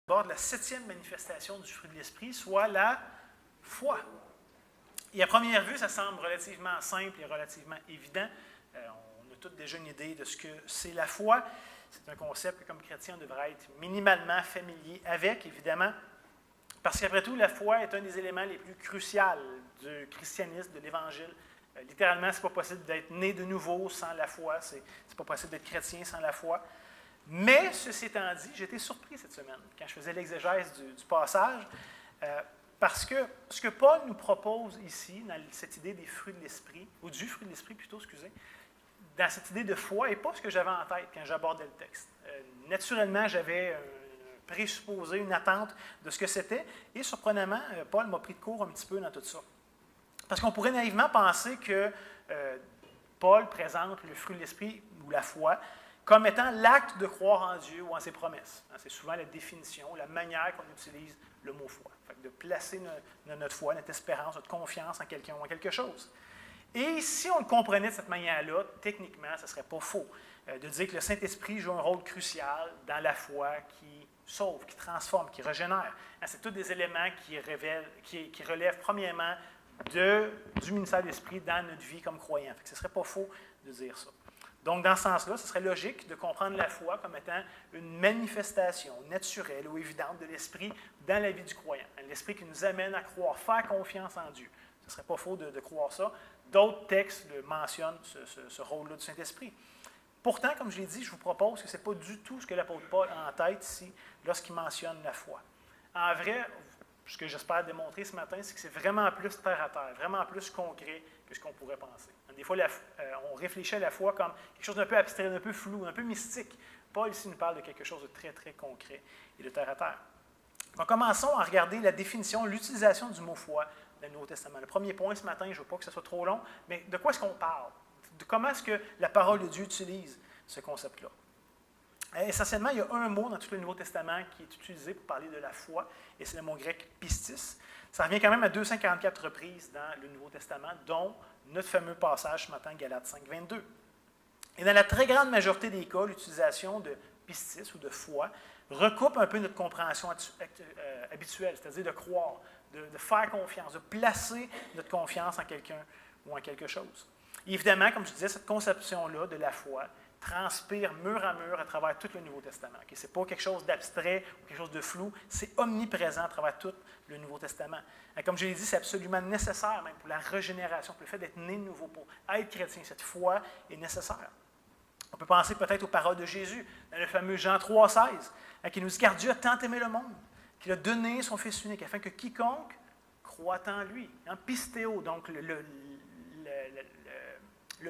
aborde la 7e manifestation du fruit de l'esprit, soit la foi. Et à première vue, ça semble relativement simple et relativement évident. On a tous déjà une idée de ce que c'est la foi. C'est un concept que, comme chrétien, on devrait être minimalement familier avec, évidemment, parce qu'après tout, la foi est un des éléments les plus cruciaux du christianisme, de l'Évangile. Littéralement, ce n'est pas possible d'être né de nouveau sans la foi. Ce n'est pas possible d'être chrétien sans la foi. Mais, ceci étant dit, j'ai été surpris cette semaine, quand je faisais l'exégèse du passage, parce que ce que Paul nous propose ici, dans cette idée des fruits de l'esprit, ou du fruit de l'esprit plutôt, excusez, dans cette idée de foi, n'est pas ce que j'avais en tête quand j'abordais le texte. Naturellement, j'avais présupposé une attente de ce que c'était, et surprenamment, Paul m'a pris de court un petit peu dans tout ça. Parce qu'on pourrait naïvement penser que Paul présente le fruit de l'esprit, ou la foi, comme étant l'acte de croire en Dieu ou en ses promesses. C'est souvent la définition, la manière qu'on utilise le mot foi. Fait que de placer notre foi, notre espérance, notre confiance en quelqu'un ou en quelque chose. Et si on le comprenait de cette manière-là, techniquement, ce ne serait pas faux de dire que le Saint-Esprit joue un rôle crucial dans la foi qui sauve, qui transforme, qui régénère. C'est tous des éléments qui relèvent premièrement du ministère de l'Esprit dans notre vie comme croyants. Ce ne serait pas faux de dire ça. Donc, dans ce sens-là, ce serait logique de comprendre la foi comme étant une manifestation naturelle ou évidente de l'Esprit dans la vie du croyant. L'Esprit qui nous amène à croire, faire confiance en Dieu. Ce ne serait pas faux de croire ça. D'autres textes mentionnent ce rôle-là du Saint-Esprit. Pourtant, comme je l'ai dit, je vous propose que ce n'est pas du tout ce que l'apôtre Paul a en tête ici, lorsqu'il mentionne la foi. En vrai, ce que j'espère démontrer ce matin, c'est que c'est vraiment plus terre à terre, vraiment plus concret que ce qu'on pourrait penser. Des fois, on réfléchit à la foi comme quelque chose d'un peu abstrait, d'un peu flou, un peu mystique. Paul ici nous parle de quelque chose de très, très concret et de terre à terre. Donc, commençons à regarder la définition, l'utilisation du mot foi dans le Nouveau Testament. Le premier point ce matin, je ne veux pas que ce soit trop long, mais de quoi est-ce qu'on parle? De comment est-ce que la parole de Dieu utilise ce concept-là? Essentiellement, il y a un mot dans tout le Nouveau Testament qui est utilisé pour parler de la foi, et c'est le mot grec pistis. Ça revient quand même à 244 reprises dans le Nouveau Testament, dont notre fameux passage ce matin, Galates 5, 22. Et dans la très grande majorité des cas, l'utilisation de pistis ou de foi recoupe un peu notre compréhension habituelle, c'est-à-dire de croire, de faire confiance, de placer notre confiance en quelqu'un ou en quelque chose. Et évidemment, comme je disais, cette conception-là de la foi transpire mur à mur à travers tout le Nouveau Testament. Ce n'est pas quelque chose d'abstrait ou quelque chose de flou, c'est omniprésent à travers tout le Nouveau Testament. Et comme je l'ai dit, c'est absolument nécessaire même pour la régénération, pour le fait d'être né de nouveau, pour être chrétien. Cette foi est nécessaire. On peut penser peut-être aux paroles de Jésus, dans le fameux Jean 3,16, qui nous dit « Car Dieu a tant aimé le monde, qu'il a donné son Fils unique, afin que quiconque croit en lui. » Pistéo, donc le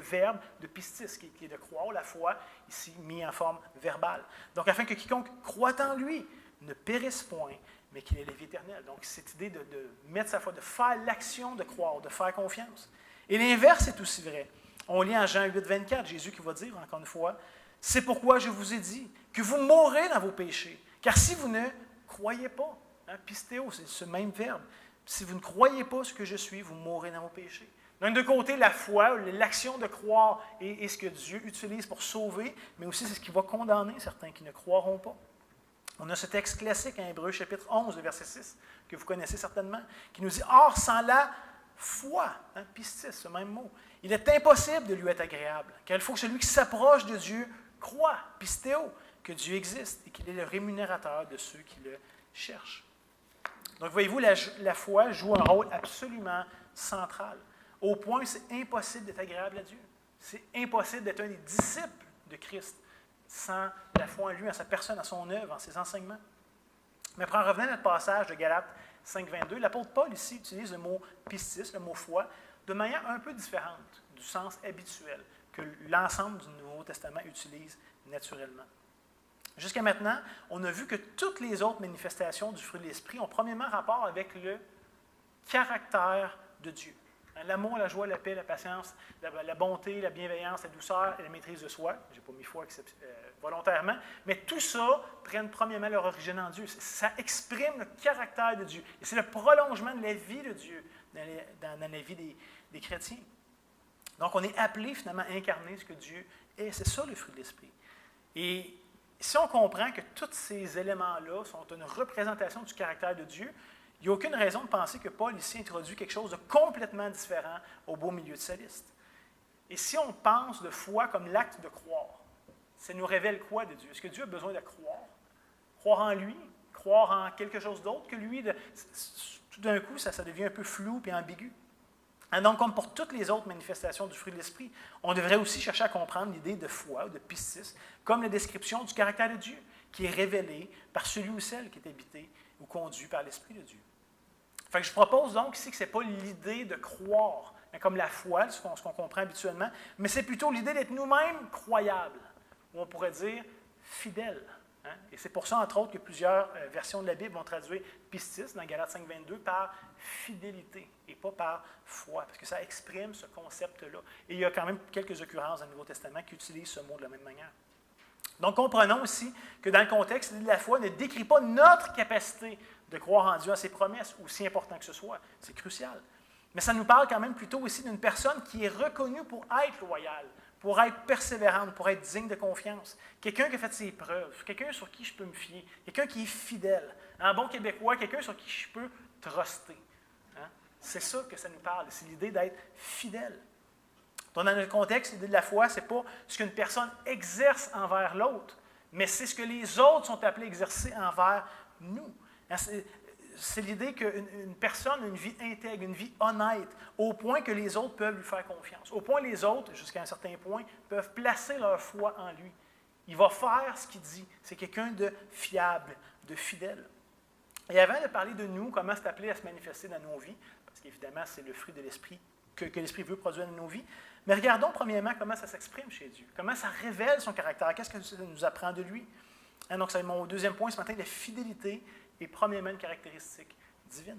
verbe de pistis, qui est de croire, la foi, ici mis en forme verbale. Donc, afin que quiconque croit en lui ne périsse point, mais qu'il ait la vie éternelle. Donc, cette idée de mettre sa foi, de faire l'action de croire, de faire confiance. Et l'inverse est aussi vrai. On lit en Jean 8, 24, Jésus qui va dire, encore une fois, « C'est pourquoi je vous ai dit que vous mourrez dans vos péchés, car si vous ne croyez pas, pistéo, c'est ce même verbe, si vous ne croyez pas ce que je suis, vous mourrez dans vos péchés. » D'un de côté, la foi, l'action de croire est ce que Dieu utilise pour sauver, mais aussi c'est ce qui va condamner certains qui ne croiront pas. On a ce texte classique en Hébreux chapitre 11, verset 6, que vous connaissez certainement, qui nous dit « Or, sans la foi, pistis, ce même mot, il est impossible de lui être agréable, car il faut que celui qui s'approche de Dieu croit, pistéo, que Dieu existe et qu'il est le rémunérateur de ceux qui le cherchent. » Donc, voyez-vous, la foi joue un rôle absolument central. Au point où c'est impossible d'être agréable à Dieu. C'est impossible d'être un des disciples de Christ sans la foi en lui, en sa personne, en son œuvre, en ses enseignements. Mais pour en revenir à notre passage de Galates 5, 22, l'apôtre Paul ici utilise le mot pistis, le mot foi, de manière un peu différente du sens habituel que l'ensemble du Nouveau Testament utilise naturellement. Jusqu'à maintenant, on a vu que toutes les autres manifestations du fruit de l'Esprit ont premièrement rapport avec le caractère de Dieu. L'amour, la joie, la paix, la patience, la bonté, la bienveillance, la douceur et la maîtrise de soi. Je n'ai pas mis foi volontairement. Mais tout ça prenne premièrement leur origine en Dieu. Ça exprime le caractère de Dieu. Et c'est le prolongement de la vie de Dieu dans la vie des chrétiens. Donc, on est appelé finalement à incarner ce que Dieu est. C'est ça le fruit de l'Esprit. Et si on comprend que tous ces éléments-là sont une représentation du caractère de Dieu, il n'y a aucune raison de penser que Paul ici introduit quelque chose de complètement différent au beau milieu de sa liste. Et si on pense de foi comme l'acte de croire, ça nous révèle quoi de Dieu? Est-ce que Dieu a besoin de croire? Croire en lui? Croire en quelque chose d'autre que lui? Tout d'un coup, ça devient un peu flou et ambigu. Et donc, comme pour toutes les autres manifestations du fruit de l'Esprit, on devrait aussi chercher à comprendre l'idée de foi ou de pistis comme la description du caractère de Dieu, qui est révélé par celui ou celle qui est habité ou conduit par l'Esprit de Dieu. Fait que je propose donc ici que ce n'est pas l'idée de croire, comme la foi, ce qu'on comprend habituellement, mais c'est plutôt l'idée d'être nous-mêmes croyables, ou on pourrait dire fidèles. Hein? Et c'est pour ça, entre autres, que plusieurs versions de la Bible vont traduire pistis dans Galates 5.22 par fidélité et pas par foi, parce que ça exprime ce concept-là. Et il y a quand même quelques occurrences dans le Nouveau Testament qui utilisent ce mot de la même manière. Donc, comprenons aussi que dans le contexte, l'idée de la foi ne décrit pas notre capacité de croire en Dieu, à ses promesses, aussi important que ce soit. C'est crucial. Mais ça nous parle quand même plutôt aussi d'une personne qui est reconnue pour être loyale, pour être persévérante, pour être digne de confiance. Quelqu'un qui a fait ses preuves, quelqu'un sur qui je peux me fier, quelqu'un qui est fidèle. En bon québécois, quelqu'un sur qui je peux truster. Hein? C'est ça que ça nous parle, c'est l'idée d'être fidèle. Donc, dans notre contexte, l'idée de la foi, ce n'est pas ce qu'une personne exerce envers l'autre, mais c'est ce que les autres sont appelés à exercer envers nous. C'est l'idée qu'une personne a une vie intègre, une vie honnête, au point que les autres peuvent lui faire confiance. Au point que les autres, jusqu'à un certain point, peuvent placer leur foi en lui. Il va faire ce qu'il dit. C'est quelqu'un de fiable, de fidèle. Et avant de parler de nous, comment c'est appelé à se manifester dans nos vies, parce qu'évidemment, c'est le fruit de l'Esprit que l'Esprit veut produire dans nos vies, mais regardons premièrement comment ça s'exprime chez Dieu, comment ça révèle son caractère, qu'est-ce que ça nous apprend de lui. Hein, donc, c'est mon deuxième point ce matin, la fidélité est premièrement une caractéristique divine.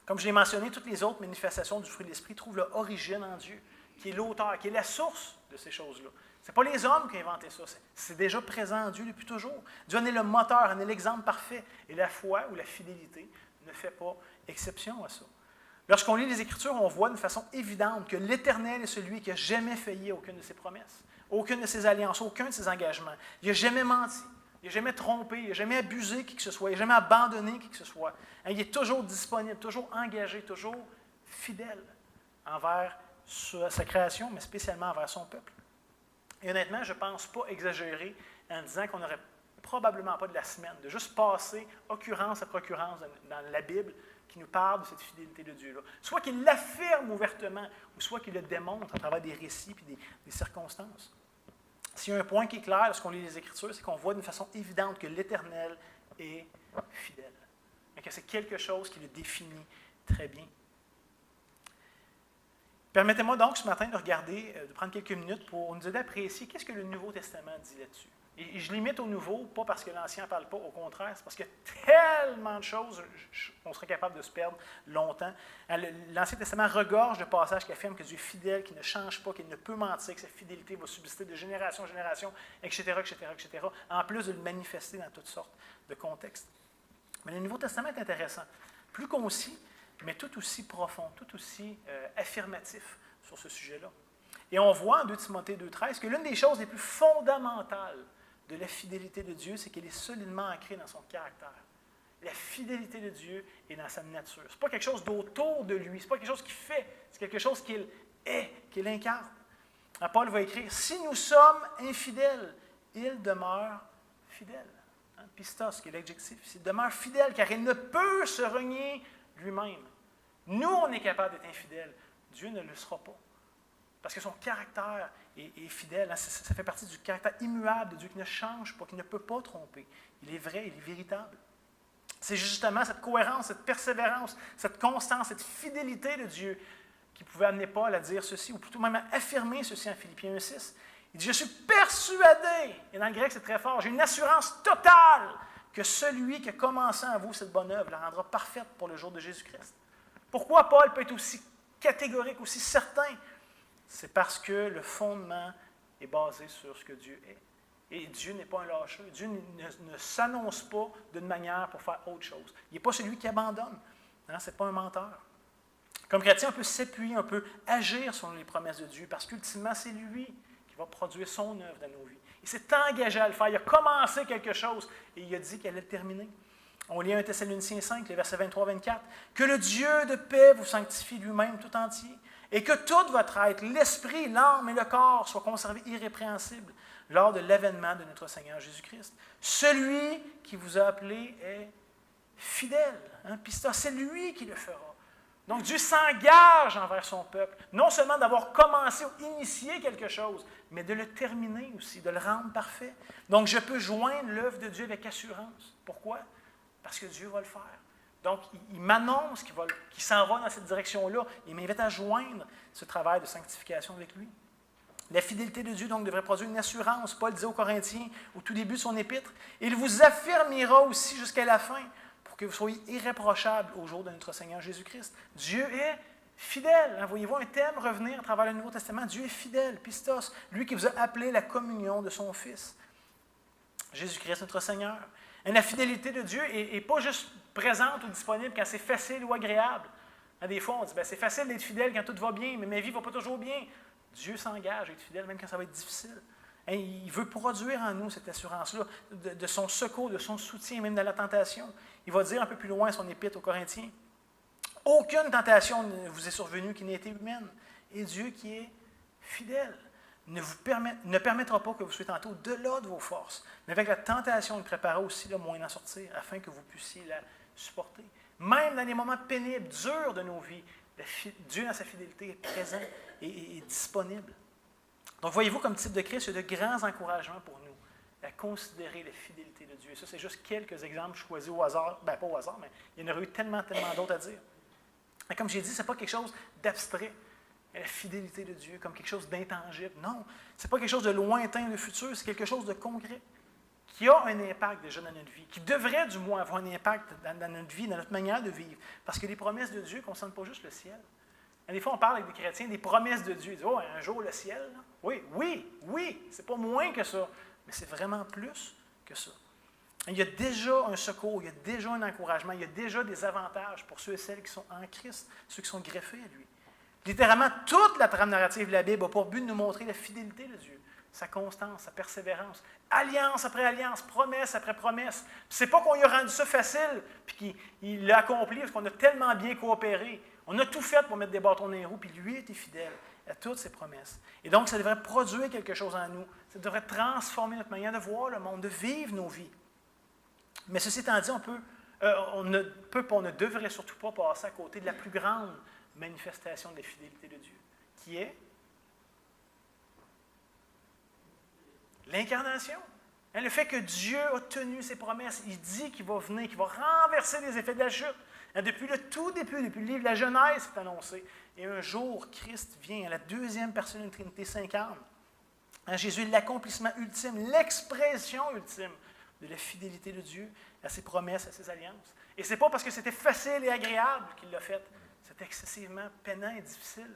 Comme je l'ai mentionné, toutes les autres manifestations du fruit de l'Esprit trouvent leur origine en Dieu, qui est l'auteur, qui est la source de ces choses-là. Ce n'est pas les hommes qui ont inventé ça, c'est déjà présent en Dieu depuis toujours. Dieu en est le moteur, en est l'exemple parfait. Et la foi ou la fidélité ne fait pas exception à ça. Lorsqu'on lit les Écritures, on voit d'une façon évidente que l'Éternel est celui qui n'a jamais failli à aucune de ses promesses, aucune de ses alliances, aucun de ses engagements. Il n'a jamais menti. Il n'a jamais trompé, il n'a jamais abusé qui que ce soit, il n'a jamais abandonné qui que ce soit. Il est toujours disponible, toujours engagé, toujours fidèle envers sa création, mais spécialement envers son peuple. Et honnêtement, je ne pense pas exagérer en disant qu'on n'aurait probablement pas de la semaine, de juste passer occurrence après occurrence dans la Bible qui nous parle de cette fidélité de Dieu-là. Soit qu'il l'affirme ouvertement, ou soit qu'il le démontre à travers des récits et des circonstances. S'il y a un point qui est clair lorsqu'on lit les Écritures, c'est qu'on voit d'une façon évidente que l'Éternel est fidèle. Et que c'est quelque chose qui le définit très bien. Permettez-moi donc ce matin de regarder, de prendre quelques minutes pour nous aider à apprécier qu'est-ce que le Nouveau Testament dit là-dessus. Et je limite au Nouveau, pas parce que l'Ancien ne parle pas, au contraire, c'est parce qu'il y a tellement de choses qu'on serait capable de se perdre longtemps. L'Ancien Testament regorge de passages qui affirment que Dieu est fidèle, qu'il ne change pas, qu'il ne peut mentir, que sa fidélité va subsister de génération en génération, etc., en plus de le manifester dans toutes sortes de contextes. Mais le Nouveau Testament est intéressant, plus concis, mais tout aussi profond, tout aussi affirmatif sur ce sujet-là. Et on voit en 2 Timothée 2,13 que l'une des choses les plus fondamentales de la fidélité de Dieu, c'est qu'elle est solidement ancrée dans son caractère. La fidélité de Dieu est dans sa nature. Ce n'est pas quelque chose d'autour de lui, ce n'est pas quelque chose qu'il fait, c'est quelque chose qu'il est, qu'il incarne. Alors Paul va écrire, « Si nous sommes infidèles, il demeure fidèle. » Pistos, qui est l'adjectif, il demeure fidèle, car il ne peut se renier lui-même. Nous, on est capable d'être infidèles. Dieu ne le sera pas. Parce que son caractère est fidèle. Hein? Ça fait partie du caractère immuable de Dieu qui ne change pas, qui ne peut pas tromper. Il est vrai, il est véritable. C'est justement cette cohérence, cette persévérance, cette constance, cette fidélité de Dieu qui pouvait amener Paul à dire ceci, ou plutôt même à affirmer ceci en Philippiens 1,6. Il dit, je suis persuadé, et dans le grec c'est très fort, j'ai une assurance totale que celui qui a commencé en vous cette bonne œuvre la rendra parfaite pour le jour de Jésus-Christ. Pourquoi Paul peut être aussi catégorique, aussi certain? C'est parce que le fondement est basé sur ce que Dieu est. Et Dieu n'est pas un lâcheux. Dieu ne s'annonce pas d'une manière pour faire autre chose. Il n'est pas celui qui abandonne. Hein? Ce n'est pas un menteur. Comme chrétien, on peut s'appuyer, on peut agir sur les promesses de Dieu, parce qu'ultimement, c'est lui qui va produire son œuvre dans nos vies. Il s'est engagé à le faire. Il a commencé quelque chose et il a dit qu'il allait le terminer. On lit 1 Thessaloniciens 5, les versets 23-24. « Que le Dieu de paix vous sanctifie lui-même tout entier, et que tout votre être, l'esprit, l'âme et le corps, soient conservés irrépréhensibles lors de l'avènement de notre Seigneur Jésus-Christ. Celui qui vous a appelé est fidèle. » Pistos, c'est lui qui le fera. Donc Dieu s'engage envers son peuple, non seulement d'avoir commencé ou initié quelque chose, mais de le terminer aussi, de le rendre parfait. Donc je peux joindre l'œuvre de Dieu avec assurance. Pourquoi? Parce que Dieu va le faire. Donc, il m'annonce qu'il s'en va dans cette direction-là. Il m'invite à joindre ce travail de sanctification avec lui. La fidélité de Dieu, donc, devrait produire une assurance. Paul disait aux Corinthiens, au tout début de son épître, « Il vous affirmera aussi jusqu'à la fin, pour que vous soyez irréprochables au jour de notre Seigneur Jésus-Christ. » Dieu est fidèle. Voyez-vous un thème revenir à travers le Nouveau Testament. Dieu est fidèle, pistos, lui qui vous a appelé la communion de son Fils. Jésus-Christ, notre Seigneur. Et la fidélité de Dieu n'est pas juste présente ou disponible quand c'est facile ou agréable. Des fois, on dit, c'est facile d'être fidèle quand tout va bien, mais ma vie ne va pas toujours bien. Dieu s'engage à être fidèle même quand ça va être difficile. Il veut produire en nous cette assurance-là de son secours, de son soutien, même dans la tentation. Il va dire un peu plus loin son épître aux Corinthiens, « Aucune tentation ne vous est survenue qui n'ait été humaine. Et Dieu qui est fidèle ne permettra pas que vous soyez tentés au-delà de vos forces. Mais avec la tentation, il préparera aussi le moyen d'en sortir, afin que vous puissiez la supporter. » Même dans les moments pénibles, durs de nos vies, Dieu, dans sa fidélité, est présent et disponible. Donc, voyez-vous, comme type de Christ, il y a de grands encouragements pour nous à considérer la fidélité de Dieu. Et ça, c'est juste quelques exemples choisis au hasard. Pas au hasard, mais il y en aurait eu tellement d'autres à dire. Et comme j'ai dit, ce n'est pas quelque chose d'abstrait. La fidélité de Dieu comme quelque chose d'intangible. Non, ce n'est pas quelque chose de lointain, de futur, c'est quelque chose de concret, qui a un impact déjà dans notre vie, qui devrait du moins avoir un impact dans notre vie, dans notre manière de vivre. Parce que les promesses de Dieu ne concernent pas juste le ciel. Et des fois, on parle avec des chrétiens des promesses de Dieu. Ils disent, oh, un jour le ciel. Là. Oui, c'est pas moins que ça, mais c'est vraiment plus que ça. Et il y a déjà un secours, il y a déjà un encouragement, il y a déjà des avantages pour ceux et celles qui sont en Christ, ceux qui sont greffés à lui. Littéralement, toute la trame narrative de la Bible a pour but de nous montrer la fidélité de Dieu, sa constance, sa persévérance, alliance après alliance, promesse après promesse. Ce n'est pas qu'on lui a rendu ça facile, puis qu'il l'a accompli parce qu'on a tellement bien coopéré. On a tout fait pour mettre des bâtons dans les roues, puis lui était fidèle à toutes ses promesses. Et donc, ça devrait produire quelque chose en nous. Ça devrait transformer notre manière de voir le monde, de vivre nos vies. Mais ceci étant dit, on ne devrait surtout pas passer à côté de la plus grande manifestation de la fidélité de Dieu, qui est l'incarnation. Le fait que Dieu a tenu ses promesses, il dit qu'il va venir, qu'il va renverser les effets de la chute. Depuis le tout début, depuis le livre de la Genèse, c'est annoncé. Et un jour, Christ vient, la deuxième personne de la Trinité s'incarne. Jésus est l'accomplissement ultime, l'expression ultime de la fidélité de Dieu à ses promesses, à ses alliances. Et ce n'est pas parce que c'était facile et agréable qu'il l'a fait. C'était excessivement peinant et difficile,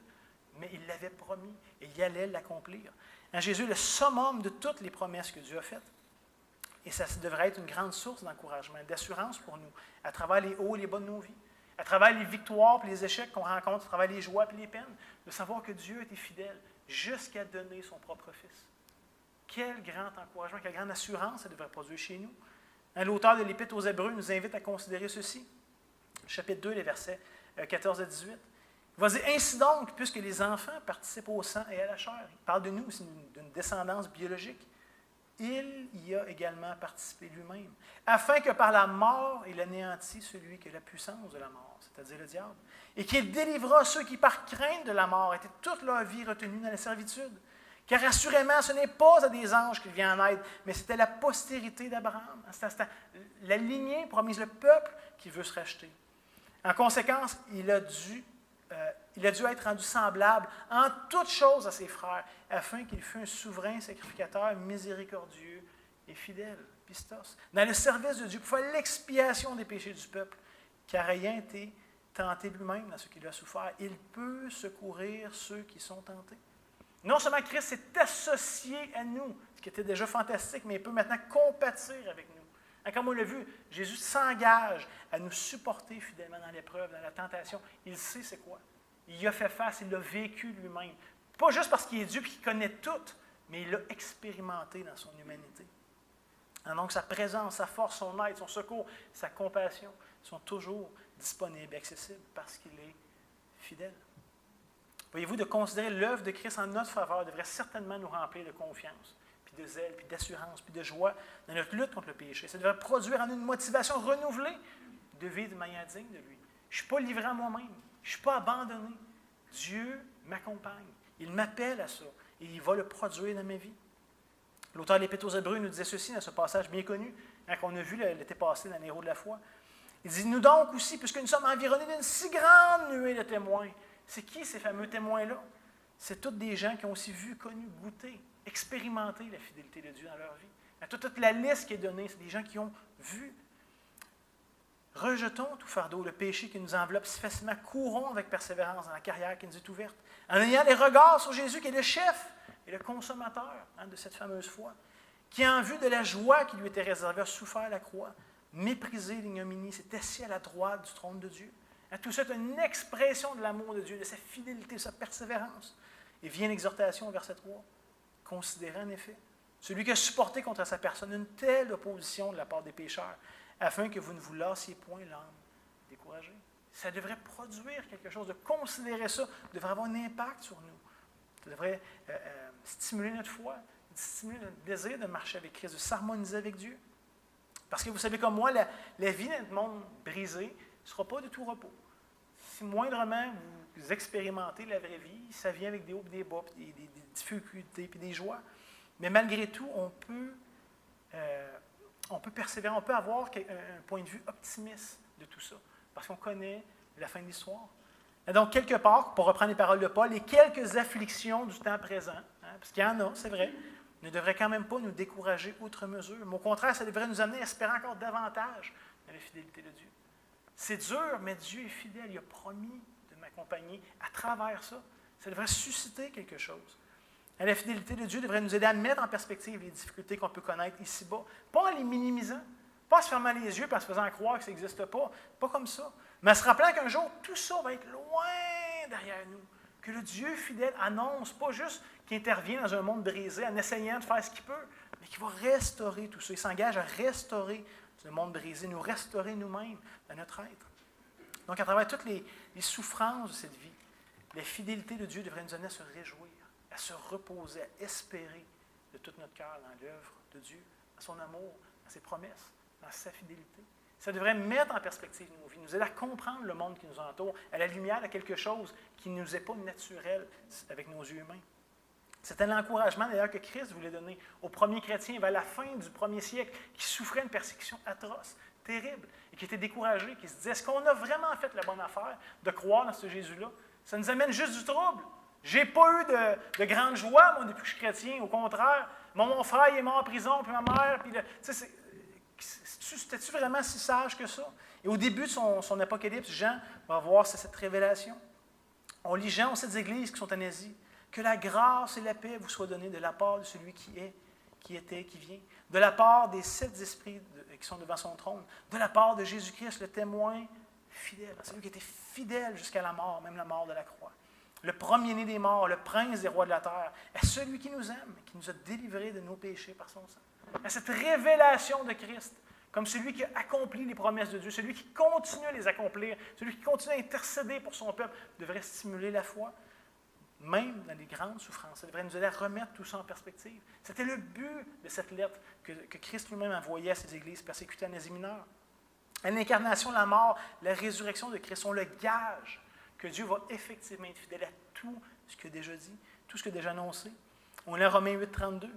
mais il l'avait promis et il allait l'accomplir. Jésus est le summum de toutes les promesses que Dieu a faites. Et ça devrait être une grande source d'encouragement, d'assurance pour nous, à travers les hauts et les bas de nos vies, à travers les victoires et les échecs qu'on rencontre, à travers les joies et les peines, de savoir que Dieu était fidèle jusqu'à donner son propre Fils. Quel grand encouragement, quelle grande assurance ça devrait produire chez nous. L'auteur de l'Épître aux Hébreux nous invite à considérer ceci. Chapitre 2, les versets 14 à 18. Il va dire, ainsi donc, puisque les enfants participent au sang et à la chair, il parle de nous, c'est d'une descendance biologique, il y a également participé lui-même, afin que par la mort, il anéantisse celui qui a la puissance de la mort, c'est-à-dire le diable, et qu'il délivrera ceux qui, par crainte de la mort, étaient toute leur vie retenus dans la servitude. Car assurément, ce n'est pas à des anges qu'il vient en aide, mais c'était la postérité d'Abraham, c'était la lignée promise, le peuple qui veut se racheter. En conséquence, il a dû être rendu semblable en toutes choses à ses frères, afin qu'il fût un souverain sacrificateur miséricordieux et fidèle, pistos, dans le service de Dieu, pour faire l'expiation des péchés du peuple, car ayant été tenté lui-même dans ce qu'il a souffert, il peut secourir ceux qui sont tentés. Non seulement Christ s'est associé à nous, ce qui était déjà fantastique, mais il peut maintenant compatir avec nous. Comme on l'a vu, Jésus s'engage à nous supporter fidèlement dans l'épreuve, dans la tentation. Il sait c'est quoi. Il y a fait face, il l'a vécu lui-même. Pas juste parce qu'il est Dieu et qu'il connaît tout, mais il l'a expérimenté dans son humanité. Et donc, sa présence, sa force, son aide, son secours, sa compassion sont toujours disponibles et accessibles parce qu'il est fidèle. Voyez-vous, de considérer l'œuvre de Christ en notre faveur devrait certainement nous remplir de confiance, puis de zèle, puis d'assurance, puis de joie dans notre lutte contre le péché. Ça devrait produire en nous une motivation renouvelée de vivre de manière digne de lui. Je ne suis pas livré à moi-même. Je ne suis pas abandonné. Dieu m'accompagne. Il m'appelle à ça. Et il va le produire dans ma vie. L'auteur de l'Épître aux Hébreux nous disait ceci dans ce passage bien connu, qu'on a vu l'été passé dans les héros de la foi. Il dit, nous donc aussi, puisque nous sommes environnés d'une si grande nuée de témoins. C'est qui ces fameux témoins-là? C'est tous des gens qui ont aussi vu, connu, goûté, expérimenté la fidélité de Dieu dans leur vie. Toute la liste qui est donnée, c'est des gens qui ont vu. Rejetons tout fardeau, le péché qui nous enveloppe si facilement, courons avec persévérance dans la carrière qui nous est ouverte, en ayant les regards sur Jésus qui est le chef et le consommateur de cette fameuse foi, qui en vue de la joie qui lui était réservée a souffert la croix, méprisé l'ignominie, s'est assis à la droite du trône de Dieu. Tout ça est une expression de l'amour de Dieu, de sa fidélité, de sa persévérance. Et vient l'exhortation au verset 3. Considérez en effet celui qui a supporté contre sa personne une telle opposition de la part des pécheurs, afin que vous ne vous lassiez point l'âme découragée. Ça devrait produire quelque chose, de considérer ça, devrait avoir un impact sur nous. Ça devrait stimuler notre foi, stimuler notre désir de marcher avec Christ, de s'harmoniser avec Dieu. Parce que vous savez comme moi, la vie dans notre monde brisé ne sera pas de tout repos. Si moindrement vous expérimentez la vraie vie, ça vient avec des hauts et des bas, puis des difficultés, puis des joies. Mais malgré tout, on peut persévérer, on peut avoir un point de vue optimiste de tout ça, parce qu'on connaît la fin de l'histoire. Et donc, quelque part, pour reprendre les paroles de Paul, les quelques afflictions du temps présent, parce qu'il y en a, c'est vrai, ne devraient quand même pas nous décourager outre mesure. Mais au contraire, ça devrait nous amener à espérer encore davantage dans la fidélité de Dieu. C'est dur, mais Dieu est fidèle. Il a promis de m'accompagner à travers ça. Ça devrait susciter quelque chose. Et la fidélité de Dieu devrait nous aider à mettre en perspective les difficultés qu'on peut connaître ici-bas, pas en les minimisant, pas en se fermant les yeux et en se faisant croire que ça n'existe pas comme ça, mais en se rappelant qu'un jour, tout ça va être loin derrière nous, que le Dieu fidèle annonce, pas juste qu'il intervient dans un monde brisé en essayant de faire ce qu'il peut, mais qu'il va restaurer tout ça. Il s'engage à restaurer ce monde brisé, nous restaurer nous-mêmes dans notre être. Donc, à travers toutes les souffrances de cette vie, la fidélité de Dieu devrait nous amener à se réjouir, à se reposer, à espérer de tout notre cœur dans l'œuvre de Dieu, dans son amour, dans ses promesses, dans sa fidélité. Ça devrait mettre en perspective nos vies, nous aider à comprendre le monde qui nous entoure, à la lumière de quelque chose qui ne nous est pas naturel avec nos yeux humains. C'était l'encouragement d'ailleurs que Christ voulait donner aux premiers chrétiens vers la fin du premier siècle qui souffraient une persécution atroce, terrible, et qui étaient découragés, qui se disaient, est-ce qu'on a vraiment fait la bonne affaire de croire dans ce Jésus-là? Ça nous amène juste du trouble. J'ai pas eu de grande joie, moi, depuis que je suis chrétien. Au contraire, mon frère il est mort en prison, puis ma mère, puis c'était-tu vraiment si sage que ça? Et au début de son Apocalypse, Jean va voir cette révélation. On lit Jean aux 7 églises qui sont en Asie. Que la grâce et la paix vous soient données de la part de celui qui est, qui était, qui vient, de la part des 7 esprits qui sont devant son trône, de la part de Jésus-Christ, le témoin fidèle, celui qui était fidèle jusqu'à la mort, même la mort de la croix. Le premier-né des morts, le prince des rois de la terre, à celui qui nous aime, qui nous a délivrés de nos péchés par son sang. À cette révélation de Christ, comme celui qui a accompli les promesses de Dieu, celui qui continue à les accomplir, celui qui continue à intercéder pour son peuple, devrait stimuler la foi, même dans les grandes souffrances. Ça devrait nous aider à remettre tout ça en perspective. C'était le but de cette lettre que Christ lui-même envoyait à ces églises persécutées en Asie mineure. L'incarnation, la mort, la résurrection de Christ sont le gage que Dieu va effectivement être fidèle à tout ce qu'il a déjà dit, tout ce qu'il a déjà annoncé. On est à Romains 8, 32.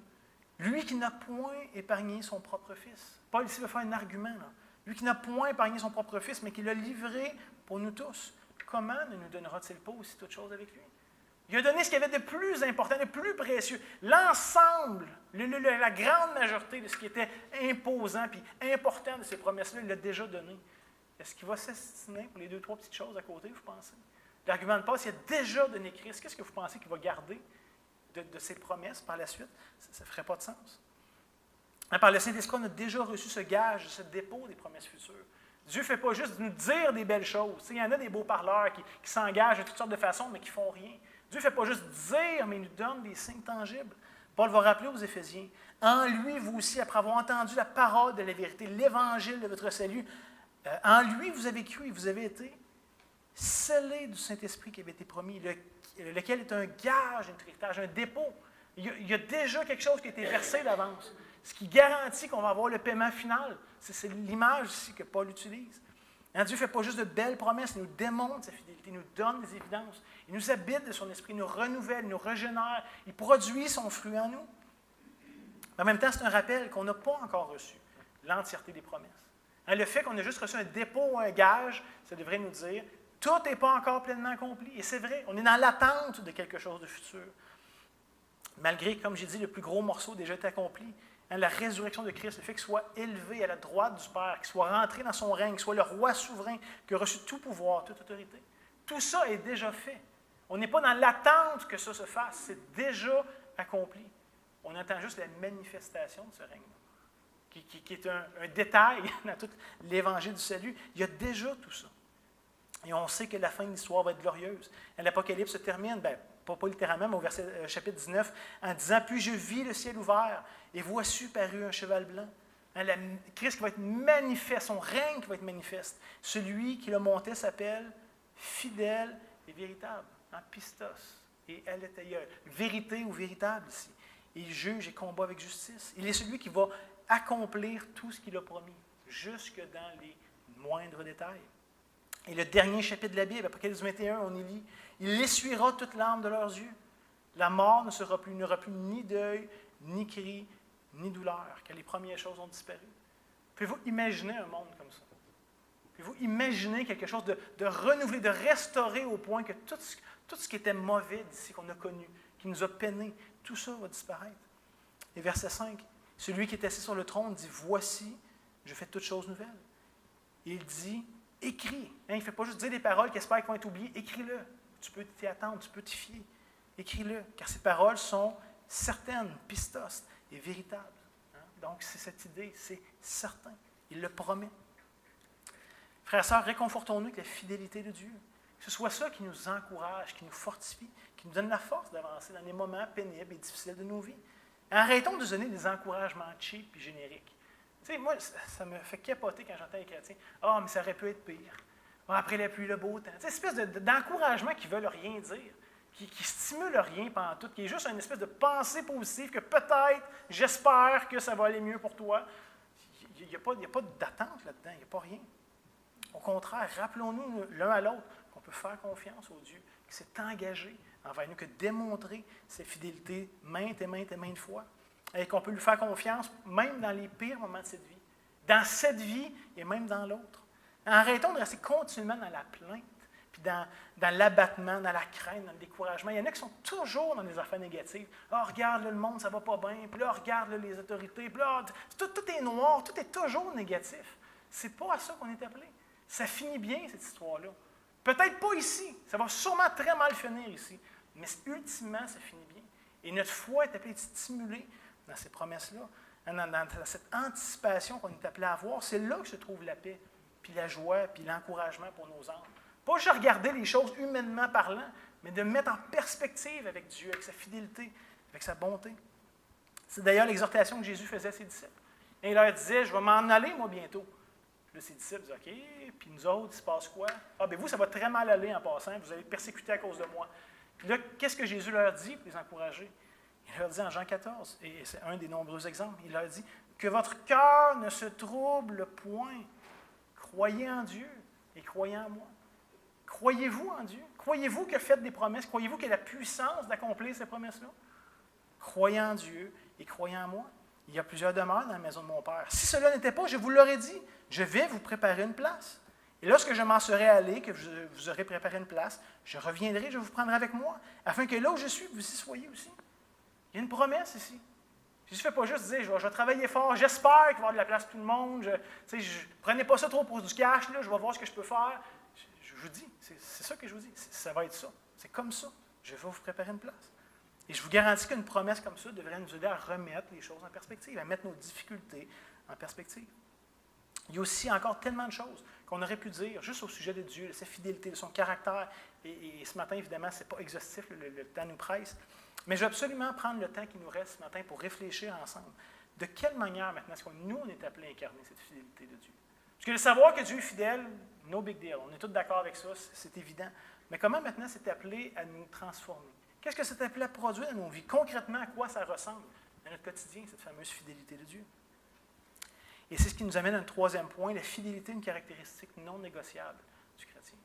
Lui qui n'a point épargné son propre fils. Paul ici veut faire un argument. Là. Lui qui n'a point épargné son propre fils, mais qui l'a livré pour nous tous. Comment ne nous donnera-t-il pas aussi toute chose avec lui? Il a donné ce qu'il y avait de plus important, de plus précieux. L'ensemble, la grande majorité de ce qui était imposant et important de ces promesses-là, il l'a déjà donné. Est-ce qu'il va s'astiner pour les 2-3 petites choses à côté, vous pensez? L'argument de Paul, s'il a déjà donné Christ, qu'est-ce que vous pensez qu'il va garder de ses promesses par la suite? Ça ne ferait pas de sens. Par le Saint-Esprit, on a déjà reçu ce gage, ce dépôt des promesses futures. Dieu ne fait pas juste nous dire des belles choses. Il y en a des beaux parleurs qui s'engagent de toutes sortes de façons, mais qui ne font rien. Dieu ne fait pas juste dire, mais il nous donne des signes tangibles. Paul va rappeler aux Éphésiens, en lui, vous aussi, après avoir entendu la parole de la vérité, l'évangile de votre salut, en lui, vous avez cru et vous avez été scellés du Saint-Esprit qui avait été promis, lequel est un gage, un héritage, un dépôt. Il y a déjà quelque chose qui a été versé d'avance, ce qui garantit qu'on va avoir le paiement final. C'est l'image ici que Paul utilise. Dieu ne fait pas juste de belles promesses, il nous démontre sa fidélité, il nous donne des évidences, il nous habite de son esprit, il nous renouvelle, il nous régénère, il produit son fruit en nous. Mais en même temps, c'est un rappel qu'on n'a pas encore reçu l'entièreté des promesses. Le fait qu'on a juste reçu un dépôt ou un gage, ça devrait nous dire tout n'est pas encore pleinement accompli. Et c'est vrai, on est dans l'attente de quelque chose de futur. Malgré, comme j'ai dit, le plus gros morceau déjà est accompli. La résurrection de Christ, le fait qu'il soit élevé à la droite du Père, qu'il soit rentré dans son règne, qu'il soit le roi souverain, qu'il a reçu tout pouvoir, toute autorité. Tout ça est déjà fait. On n'est pas dans l'attente que ça se fasse, c'est déjà accompli. On attend juste la manifestation de ce règne, qui est un détail dans tout l'évangile du salut. Il y a déjà tout ça. Et on sait que la fin de l'histoire va être glorieuse. L'Apocalypse se termine, pas littéralement, mais au chapitre 19, en disant « Puis je vis le ciel ouvert, et voici paru un cheval blanc. » Christ qui va être manifeste, son règne qui va être manifeste. Celui qui l'a monté s'appelle fidèle et véritable. Pistos et aletheia. Vérité ou véritable ici. Il juge et combat avec justice. Il est celui qui va accomplir tout ce qu'il a promis, jusque dans les moindres détails. Et le dernier chapitre de la Bible, Apocalypse 21, on y lit « Il essuiera toute larme de leurs yeux. La mort ne sera plus, il n'y aura plus ni deuil, ni cri, ni douleur, car les premières choses ont disparu. » Pouvez-vous imaginer un monde comme ça? Pouvez-vous imaginer quelque chose de renouvelé, de restauré au point que tout ce qui était mauvais d'ici, qu'on a connu, qui nous a peinés, tout ça va disparaître. Et verset 5, celui qui est assis sur le trône dit « Voici, je fais toutes choses nouvelles. » Il dit « Écris. » Il ne fait pas juste dire des paroles qui espèrent qu'ils vont être oubliées. Écris-le. Tu peux t'y attendre, tu peux t'y fier. Écris-le, car ces paroles sont certaines, pistos, et véritables. Donc, c'est cette idée, c'est certain. Il le promet. Frères et sœurs, réconfortons-nous avec la fidélité de Dieu. Que ce soit ça qui nous encourage, qui nous fortifie, qui nous donne la force d'avancer dans les moments pénibles et difficiles de nos vies. Arrêtons de se donner des encouragements cheap et génériques. Tu sais, moi, ça me fait capoter quand j'entends les chrétiens. « Ah, mais ça aurait pu être pire. Après la pluie, le beau temps. » Tu sais, espèce d'encouragement qui ne veulent rien dire, qui ne stimulent rien pendant tout, qui est juste une espèce de pensée positive que peut-être, j'espère que ça va aller mieux pour toi. Il n'y a pas d'attente là-dedans, il n'y a pas rien. Au contraire, rappelons-nous l'un à l'autre qu'on peut faire confiance au Dieu, qui s'est engagé envers nous, que démontrer ses fidélités maintes et maintes fois, et qu'on peut lui faire confiance même dans les pires moments de cette vie, dans cette vie et même dans l'autre. Arrêtons de rester continuellement dans la plainte, puis dans l'abattement, dans la crainte, dans le découragement. Il y en a qui sont toujours dans des affaires négatives. « Ah, regarde, le monde, ça ne va pas bien. » Puis là, regarde les autorités. Puis là, tout est noir, tout est toujours négatif. Ce n'est pas à ça qu'on est appelé. Ça finit bien, cette histoire-là. Peut-être pas ici. Ça va sûrement très mal finir ici. Mais ultimement, ça finit bien. Et notre foi est appelée à être stimulée dans ces promesses-là, dans cette anticipation qu'on est appelé à avoir. C'est là que se trouve la paix, puis la joie, puis l'encouragement pour nos âmes. Pas juste regarder les choses humainement parlant, mais de mettre en perspective avec Dieu, avec sa fidélité, avec sa bonté. C'est d'ailleurs l'exhortation que Jésus faisait à ses disciples. Et il leur disait, « Je vais m'en aller, moi, bientôt. » Là, ses disciples disaient, « OK, puis nous autres, il se passe quoi? Ah, bien vous, ça va très mal aller en passant, vous allez être persécutés à cause de moi. » Puis là, qu'est-ce que Jésus leur dit pour les encourager? Il leur dit en Jean 14, et c'est un des nombreux exemples, il leur dit, « Que votre cœur ne se trouble point. Croyez en Dieu et croyez en moi. » Croyez-vous en Dieu? Croyez-vous que faites des promesses? Croyez-vous qu'il y a la puissance d'accomplir ces promesses-là? Croyez en Dieu et croyez en moi. Il y a plusieurs demeures dans la maison de mon Père. Si cela n'était pas, je vous l'aurais dit, je vais vous préparer une place. Et lorsque je m'en serai allé, que vous aurez préparé une place, je reviendrai, je vous prendrai avec moi, afin que là où je suis, vous y soyez aussi. Il y a une promesse ici. Jésus ne fait pas juste dire, je vais travailler fort, j'espère qu'il va y avoir de la place pour tout le monde, prenez pas ça trop pour du cash, là, je vais voir ce que je peux faire. Je vous dis, c'est ça que je vous dis, ça va être ça. C'est comme ça. Je vais vous préparer une place. Et je vous garantis qu'une promesse comme ça devrait nous aider à remettre les choses en perspective, à mettre nos difficultés en perspective. Il y a aussi encore tellement de choses qu'on aurait pu dire juste au sujet de Dieu, de sa fidélité, de son caractère. Et ce matin, évidemment, ce n'est pas exhaustif, le temps nous presse. Mais je vais absolument prendre le temps qui nous reste ce matin pour réfléchir ensemble. De quelle manière maintenant est-ce que nous, on est appelés à incarner cette fidélité de Dieu? Parce que de savoir que Dieu est fidèle, no big deal. On est tous d'accord avec ça, c'est évident. Mais comment maintenant c'est appelé à nous transformer? Qu'est-ce que c'est appelé à produire dans nos vies? Concrètement, à quoi ça ressemble dans notre quotidien, cette fameuse fidélité de Dieu? Et c'est ce qui nous amène à un troisième point, la fidélité, une caractéristique non négociable du chrétien.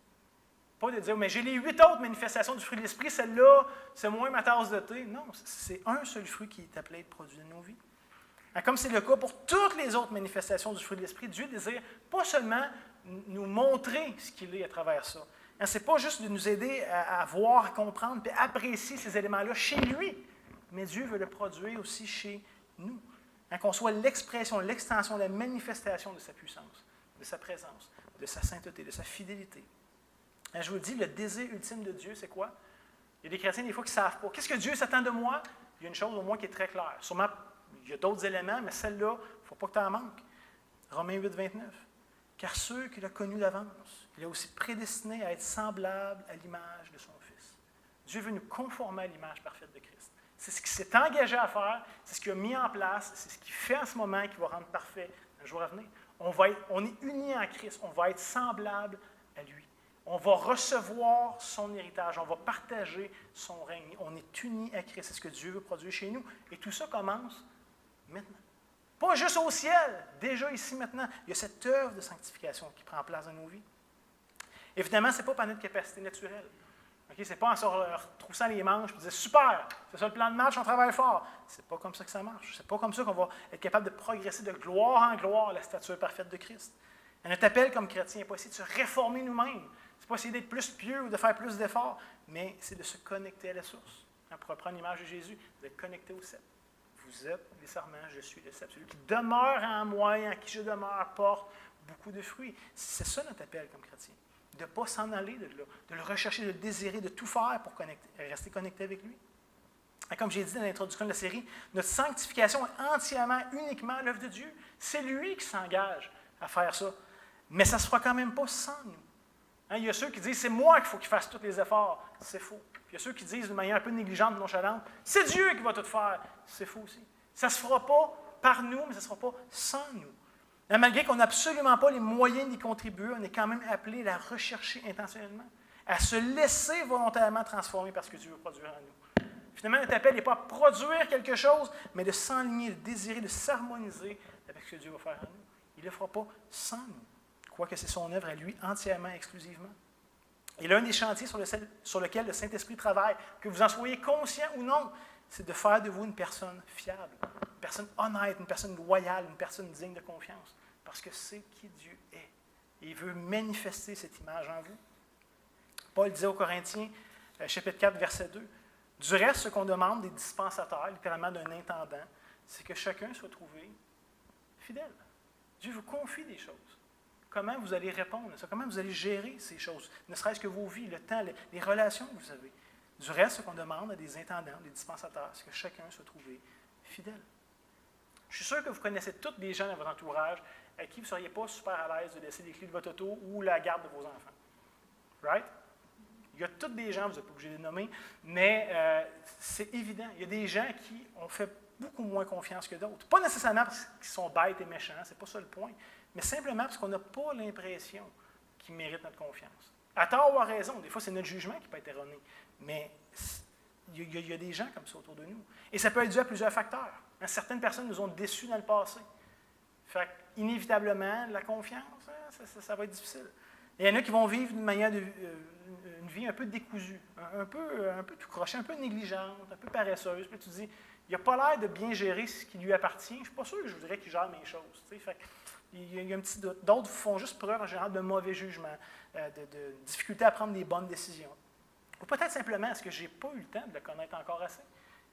Pas de dire, mais j'ai les 8 autres manifestations du fruit de l'esprit, celle-là, c'est moins ma tasse de thé. Non, c'est un seul fruit qui est appelé à être produit dans nos vies. Comme c'est le cas pour toutes les autres manifestations du fruit de l'esprit, Dieu désire pas seulement nous montrer ce qu'il est à travers ça. Ce n'est pas juste de nous aider à voir, à comprendre et à apprécier ces éléments-là chez lui, mais Dieu veut le produire aussi chez nous. Qu'on soit l'expression, l'extension, la manifestation de sa puissance, de sa présence, de sa sainteté, de sa fidélité. Je vous le dis, le désir ultime de Dieu, c'est quoi? Il y a des chrétiens, des fois, qui ne savent pas. Qu'est-ce que Dieu s'attend de moi? Il y a une chose au moins qui est très claire. Sûrement, il y a d'autres éléments, mais celle-là, il ne faut pas que tu en manques. Romains 8, 29. Car ceux qu'il a connus d'avance, il a aussi prédestinés à être semblables à l'image de son Fils. Dieu veut nous conformer à l'image parfaite de Christ. C'est ce qu'il s'est engagé à faire, c'est ce qu'il a mis en place, c'est ce qu'il fait en ce moment qui va rendre parfait le jour à venir. On est unis en Christ, on va être semblable à lui. On va recevoir son héritage, on va partager son règne. On est unis à Christ, c'est ce que Dieu veut produire chez nous. Et tout ça commence maintenant. Pas juste au ciel, déjà ici maintenant. Il y a cette œuvre de sanctification qui prend place dans nos vies. Évidemment, ce n'est pas par notre capacité naturelle. Okay? Ce n'est pas en se retroussant les manches et dire « Super, c'est ça le plan de match, on travaille fort ». Ce n'est pas comme ça que ça marche. Ce n'est pas comme ça qu'on va être capable de progresser de gloire en gloire à la stature parfaite de Christ. Et notre appel comme chrétien n'est pas essayer de se réformer nous-mêmes. Ce n'est pas essayer d'être plus pieux ou de faire plus d'efforts, mais c'est de se connecter à la source. Pour reprendre l'image de Jésus, d'être connecté au cep. Vous êtes les sarments, je suis le cep. Celui qui demeure en moi et en qui je demeure porte beaucoup de fruits. C'est ça notre appel comme chrétien. De ne pas s'en aller de là, de le rechercher, de le désirer, de tout faire pour rester connecté avec lui. Et comme j'ai dit dans l'introduction de la série, notre sanctification est entièrement, uniquement l'œuvre de Dieu. C'est lui qui s'engage à faire ça. Mais ça ne se fera quand même pas sans nous. Il y a ceux qui disent « c'est moi qu'il faut qu'il fasse tous les efforts ». C'est faux. Puis il y a ceux qui disent de manière un peu négligente, nonchalante « c'est Dieu qui va tout faire ». C'est faux aussi. Ça ne se fera pas par nous, mais ça ne se fera pas sans nous. Et malgré qu'on n'a absolument pas les moyens d'y contribuer, on est quand même appelé à la rechercher intentionnellement, à se laisser volontairement transformer par ce que Dieu veut produire en nous. Finalement, notre appel n'est pas à produire quelque chose, mais de s'enligner, de désirer, de s'harmoniser avec ce que Dieu va faire en nous. Il ne le fera pas sans nous. Quoique c'est son œuvre à lui entièrement, exclusivement. Et l'un des chantiers sur lequel le Saint-Esprit travaille, que vous en soyez conscient ou non, c'est de faire de vous une personne fiable, une personne honnête, une personne loyale, une personne digne de confiance, parce que c'est qui Dieu est. Et il veut manifester cette image en vous. Paul disait aux Corinthiens, chapitre 4, verset 2, « Du reste, ce qu'on demande des dispensateurs, littéralement d'un intendant, c'est que chacun soit trouvé fidèle. » Dieu vous confie des choses. Comment vous allez répondre à ça? Comment vous allez gérer ces choses? Ne serait-ce que vos vies, le temps, les relations que vous avez. Du reste, ce qu'on demande à des intendants, des dispensateurs, c'est que chacun soit trouvé fidèle. Je suis sûr que vous connaissez tous des gens dans votre entourage à qui vous ne seriez pas super à l'aise de laisser les clés de votre auto ou la garde de vos enfants. Right? Il y a tous des gens, vous n'êtes pas obligé de les nommer, mais c'est évident. Il y a des gens qui ont fait beaucoup moins confiance que d'autres. Pas nécessairement parce qu'ils sont bêtes et méchants, c'est pas ça le point, mais simplement parce qu'on n'a pas l'impression qu'ils méritent notre confiance. À tort ou à raison, des fois c'est notre jugement qui peut être erroné, mais il y a des gens comme ça autour de nous. Et ça peut être dû à plusieurs facteurs. Certaines personnes nous ont déçus dans le passé. Fait inévitablement, la confiance, ça va être difficile. Et il y en a qui vont vivre d'une manière une vie un peu décousue, un peu tout croché, un peu négligente, un peu paresseuse. Puis tu te dis, il n'a pas l'air de bien gérer ce qui lui appartient. Je ne suis pas sûr que je voudrais qu'il gère mes choses. Fait il y a un petit doute. D'autres font juste preuve en général de mauvais jugement, de difficulté à prendre des bonnes décisions. Ou peut-être simplement, est-ce que je n'ai pas eu le temps de le connaître encore assez?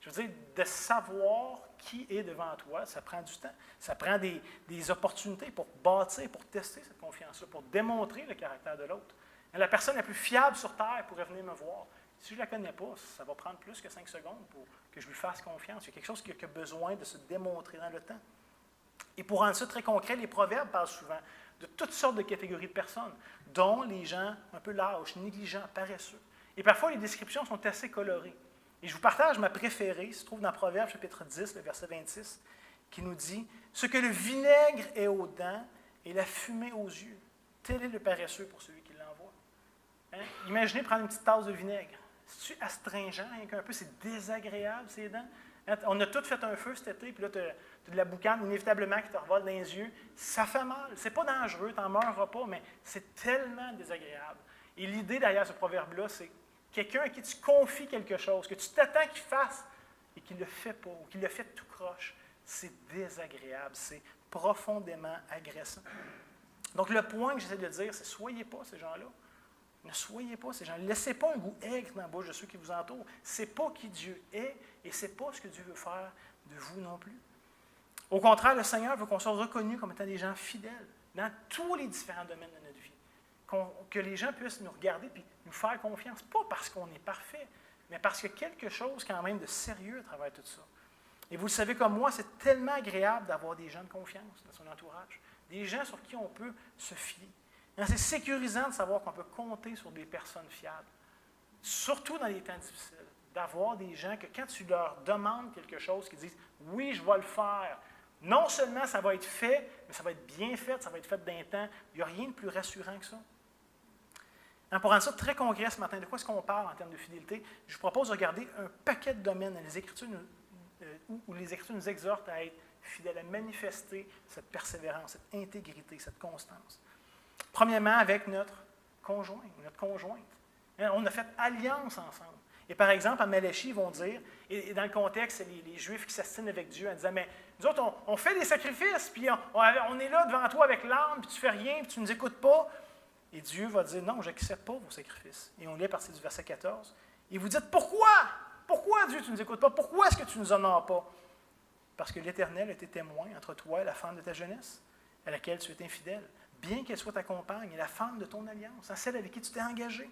Je veux dire, de savoir qui est devant toi, ça prend du temps. Ça prend des opportunités pour bâtir, pour tester cette confiance-là, pour démontrer le caractère de l'autre. La personne la plus fiable sur Terre pourrait venir me voir. Si je ne la connais pas, ça va prendre plus que 5 secondes pour que je lui fasse confiance. Il y a quelque chose qui a besoin de se démontrer dans le temps. Et pour rendre ça très concret, les proverbes parlent souvent de toutes sortes de catégories de personnes, dont les gens un peu lâches, négligents, paresseux. Et parfois, les descriptions sont assez colorées. Et je vous partage ma préférée, se trouve dans Proverbes chapitre 10, le verset 26, qui nous dit « Ce que le vinaigre est aux dents et la fumée aux yeux, tel est le paresseux pour celui qui l'envoie. » Imaginez prendre une petite tasse de vinaigre. C'est-tu astringent, rien qu'un peu, c'est désagréable, ces dents? On a tous fait un feu cet été, puis là, tu as de la boucane inévitablement qui te revole dans les yeux. Ça fait mal. C'est pas dangereux, tu n'en meurs pas, mais c'est tellement désagréable. Et l'idée derrière ce proverbe-là, c'est quelqu'un à qui tu confies quelque chose, que tu t'attends qu'il fasse et qu'il ne le fait pas, ou qu'il le fait tout croche. C'est désagréable, c'est profondément agressant. Donc, le point que j'essaie de dire, c'est soyez pas ces gens-là. Ne soyez pas ces gens. Ne laissez pas un goût aigre dans la bouche de ceux qui vous entourent. Ce n'est pas qui Dieu est et ce n'est pas ce que Dieu veut faire de vous non plus. Au contraire, le Seigneur veut qu'on soit reconnus comme étant des gens fidèles dans tous les différents domaines de notre vie. Que les gens puissent nous regarder et nous faire confiance. Pas parce qu'on est parfait, mais parce qu'il y a quelque chose quand même de sérieux à travers tout ça. Et vous le savez comme moi, c'est tellement agréable d'avoir des gens de confiance dans son entourage. Des gens sur qui on peut se fier. C'est sécurisant de savoir qu'on peut compter sur des personnes fiables, surtout dans les temps difficiles, d'avoir des gens que quand tu leur demandes quelque chose, qui disent « oui, je vais le faire », non seulement ça va être fait, mais ça va être bien fait, ça va être fait d'un temps. Il n'y a rien de plus rassurant que ça. Pour rendre ça très concret ce matin, de quoi est-ce qu'on parle en termes de fidélité? Je vous propose de regarder un paquet de domaines dans les Écritures où les Écritures nous exhortent à être fidèles, à manifester cette persévérance, cette intégrité, cette constance. Premièrement, avec notre conjoint, notre conjointe. On a fait alliance ensemble. Et par exemple, à Maléchie, ils vont dire, et dans le contexte, c'est les Juifs qui s'astinent avec Dieu en disant, mais nous autres, on fait des sacrifices, puis on est là devant toi avec l'arme, puis tu fais rien, puis tu ne nous écoutes pas. Et Dieu va dire, non, je n'accepte pas vos sacrifices. Et on lit à partir du verset 14. Et vous dites, pourquoi? Pourquoi, Dieu, tu ne nous écoutes pas? Pourquoi est-ce que tu ne nous honores pas? Parce que l'Éternel était témoin entre toi et la femme de ta jeunesse, à laquelle tu es infidèle, bien qu'elle soit ta compagne et la femme de ton alliance, celle avec qui tu t'es engagé.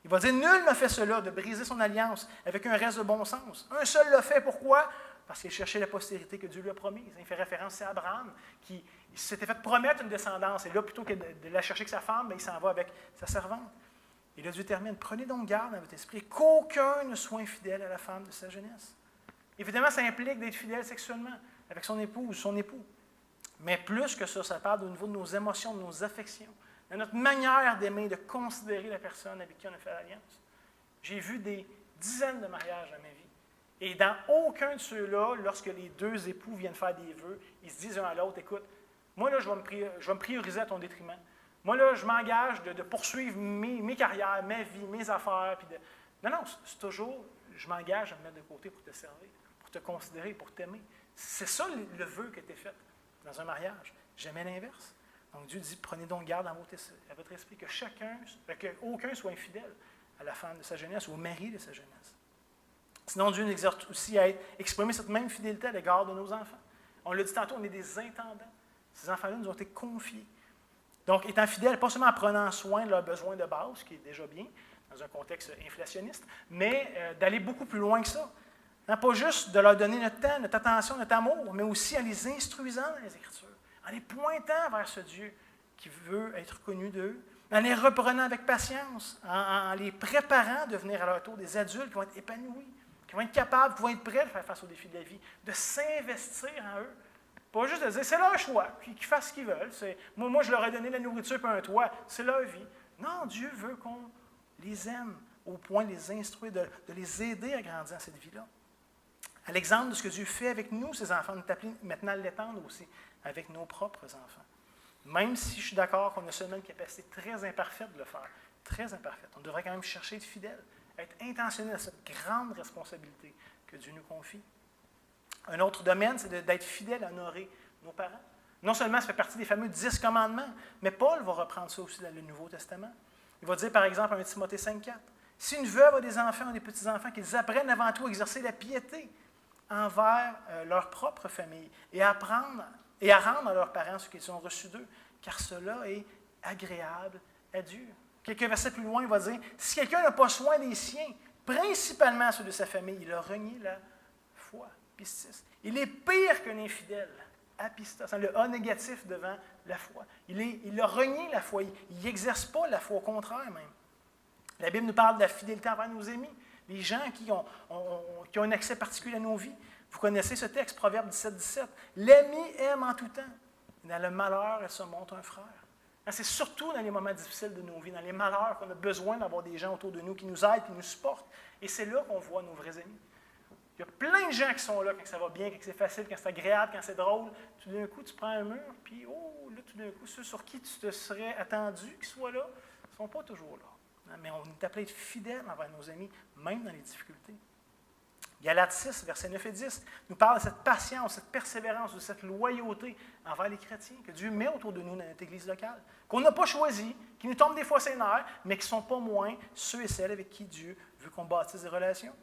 Il va dire, nul n'a fait cela, de briser son alliance avec un reste de bon sens. Un seul l'a fait, pourquoi? Parce qu'il cherchait la postérité que Dieu lui a promise. Il fait référence à Abraham, qui s'était fait promettre une descendance. Et là, plutôt que de la chercher avec sa femme, il s'en va avec sa servante. Et là, Dieu termine, prenez donc garde dans votre esprit qu'aucun ne soit infidèle à la femme de sa jeunesse. Évidemment, ça implique d'être fidèle sexuellement avec son époux ou son époux. Mais plus que ça parle au niveau de nos émotions, de nos affections, de notre manière d'aimer, de considérer la personne avec qui on a fait l'alliance. J'ai vu des dizaines de mariages dans ma vie. Et dans aucun de ceux-là, lorsque les deux époux viennent faire des vœux, ils se disent un à l'autre, écoute, moi là, je vais me prioriser à ton détriment. Moi là, je m'engage de poursuivre mes carrières, ma vie, mes affaires. Puis non, c'est toujours, je m'engage à me mettre de côté pour te servir, pour te considérer, pour t'aimer. C'est ça le vœu qui a été fait dans un mariage. Jamais l'inverse. Donc Dieu dit, prenez donc garde à votre esprit qu'aucun soit infidèle à la femme de sa jeunesse ou au mari de sa jeunesse. Sinon, Dieu nous exhorte aussi à exprimer cette même fidélité à l'égard de nos enfants. On l'a dit tantôt, on est des intendants. Ces enfants-là nous ont été confiés. Donc, étant fidèles, pas seulement en prenant soin de leurs besoins de base, ce qui est déjà bien, dans un contexte inflationniste, mais d'aller beaucoup plus loin que ça. Pas juste de leur donner notre temps, notre attention, notre amour, mais aussi en les instruisant dans les Écritures, en les pointant vers ce Dieu qui veut être connu d'eux, en les reprenant avec patience, en les préparant à devenir à leur tour des adultes qui vont être épanouis, qui vont être capables, qui vont être prêts à faire face aux défis de la vie, de s'investir en eux. Pas juste de dire, c'est leur choix, puis qu'ils fassent ce qu'ils veulent. Moi, je leur ai donné la nourriture et un toit, c'est leur vie. Non, Dieu veut qu'on les aime au point de les instruire, de les aider à grandir dans cette vie-là. À l'exemple de ce que Dieu fait avec nous, ses enfants, nous est appelé maintenant à l'étendre aussi avec nos propres enfants. Même si je suis d'accord qu'on a seulement une capacité très imparfaite de le faire, très imparfaite, on devrait quand même chercher à être fidèle, à être intentionnel à cette grande responsabilité que Dieu nous confie. Un autre domaine, c'est d'être fidèle à honorer nos parents. Non seulement ça fait partie des fameux 10 commandements, mais Paul va reprendre ça aussi dans le Nouveau Testament. Il va dire par exemple en 1 Timothée 5,4, « Si une veuve a des enfants ou des petits-enfants, qu'ils apprennent avant tout à exercer la piété envers leur propre famille et à rendre à leurs parents ce qu'ils ont reçu d'eux, car cela est agréable à Dieu. » Quelques versets plus loin, il va dire, « Si quelqu'un n'a pas soin des siens, principalement ceux de sa famille, il a renié la foi. » Pistis. Il est pire qu'un infidèle. Apistos, le A négatif devant la foi. Il a renié la foi. Il n'exerce pas la foi, au contraire même. La Bible nous parle de la fidélité envers nos ennemis. les gens qui ont un accès particulier à nos vies. Vous connaissez ce texte, Proverbe 17, L'ami aime en tout temps. Dans le malheur, elle se montre un frère. C'est surtout dans les moments difficiles de nos vies, dans les malheurs, qu'on a besoin d'avoir des gens autour de nous qui nous aident, qui nous supportent. Et c'est là qu'on voit nos vrais amis. Il y a plein de gens qui sont là quand ça va bien, quand c'est facile, quand c'est agréable, quand c'est drôle. Tout d'un coup, tu prends un mur, puis là, tout d'un coup, ceux sur qui tu te serais attendu qu'ils soient là, ne sont pas toujours là. Mais on est appelé à être fidèle envers nos amis, même dans les difficultés. Galates 6, versets 9 et 10, nous parle de cette patience, cette persévérance, de cette loyauté envers les chrétiens que Dieu met autour de nous dans notre église locale, qu'on n'a pas choisi, qui nous tombent des fois ses nerfs, mais qui ne sont pas moins ceux et celles avec qui Dieu veut qu'on bâtisse des relations.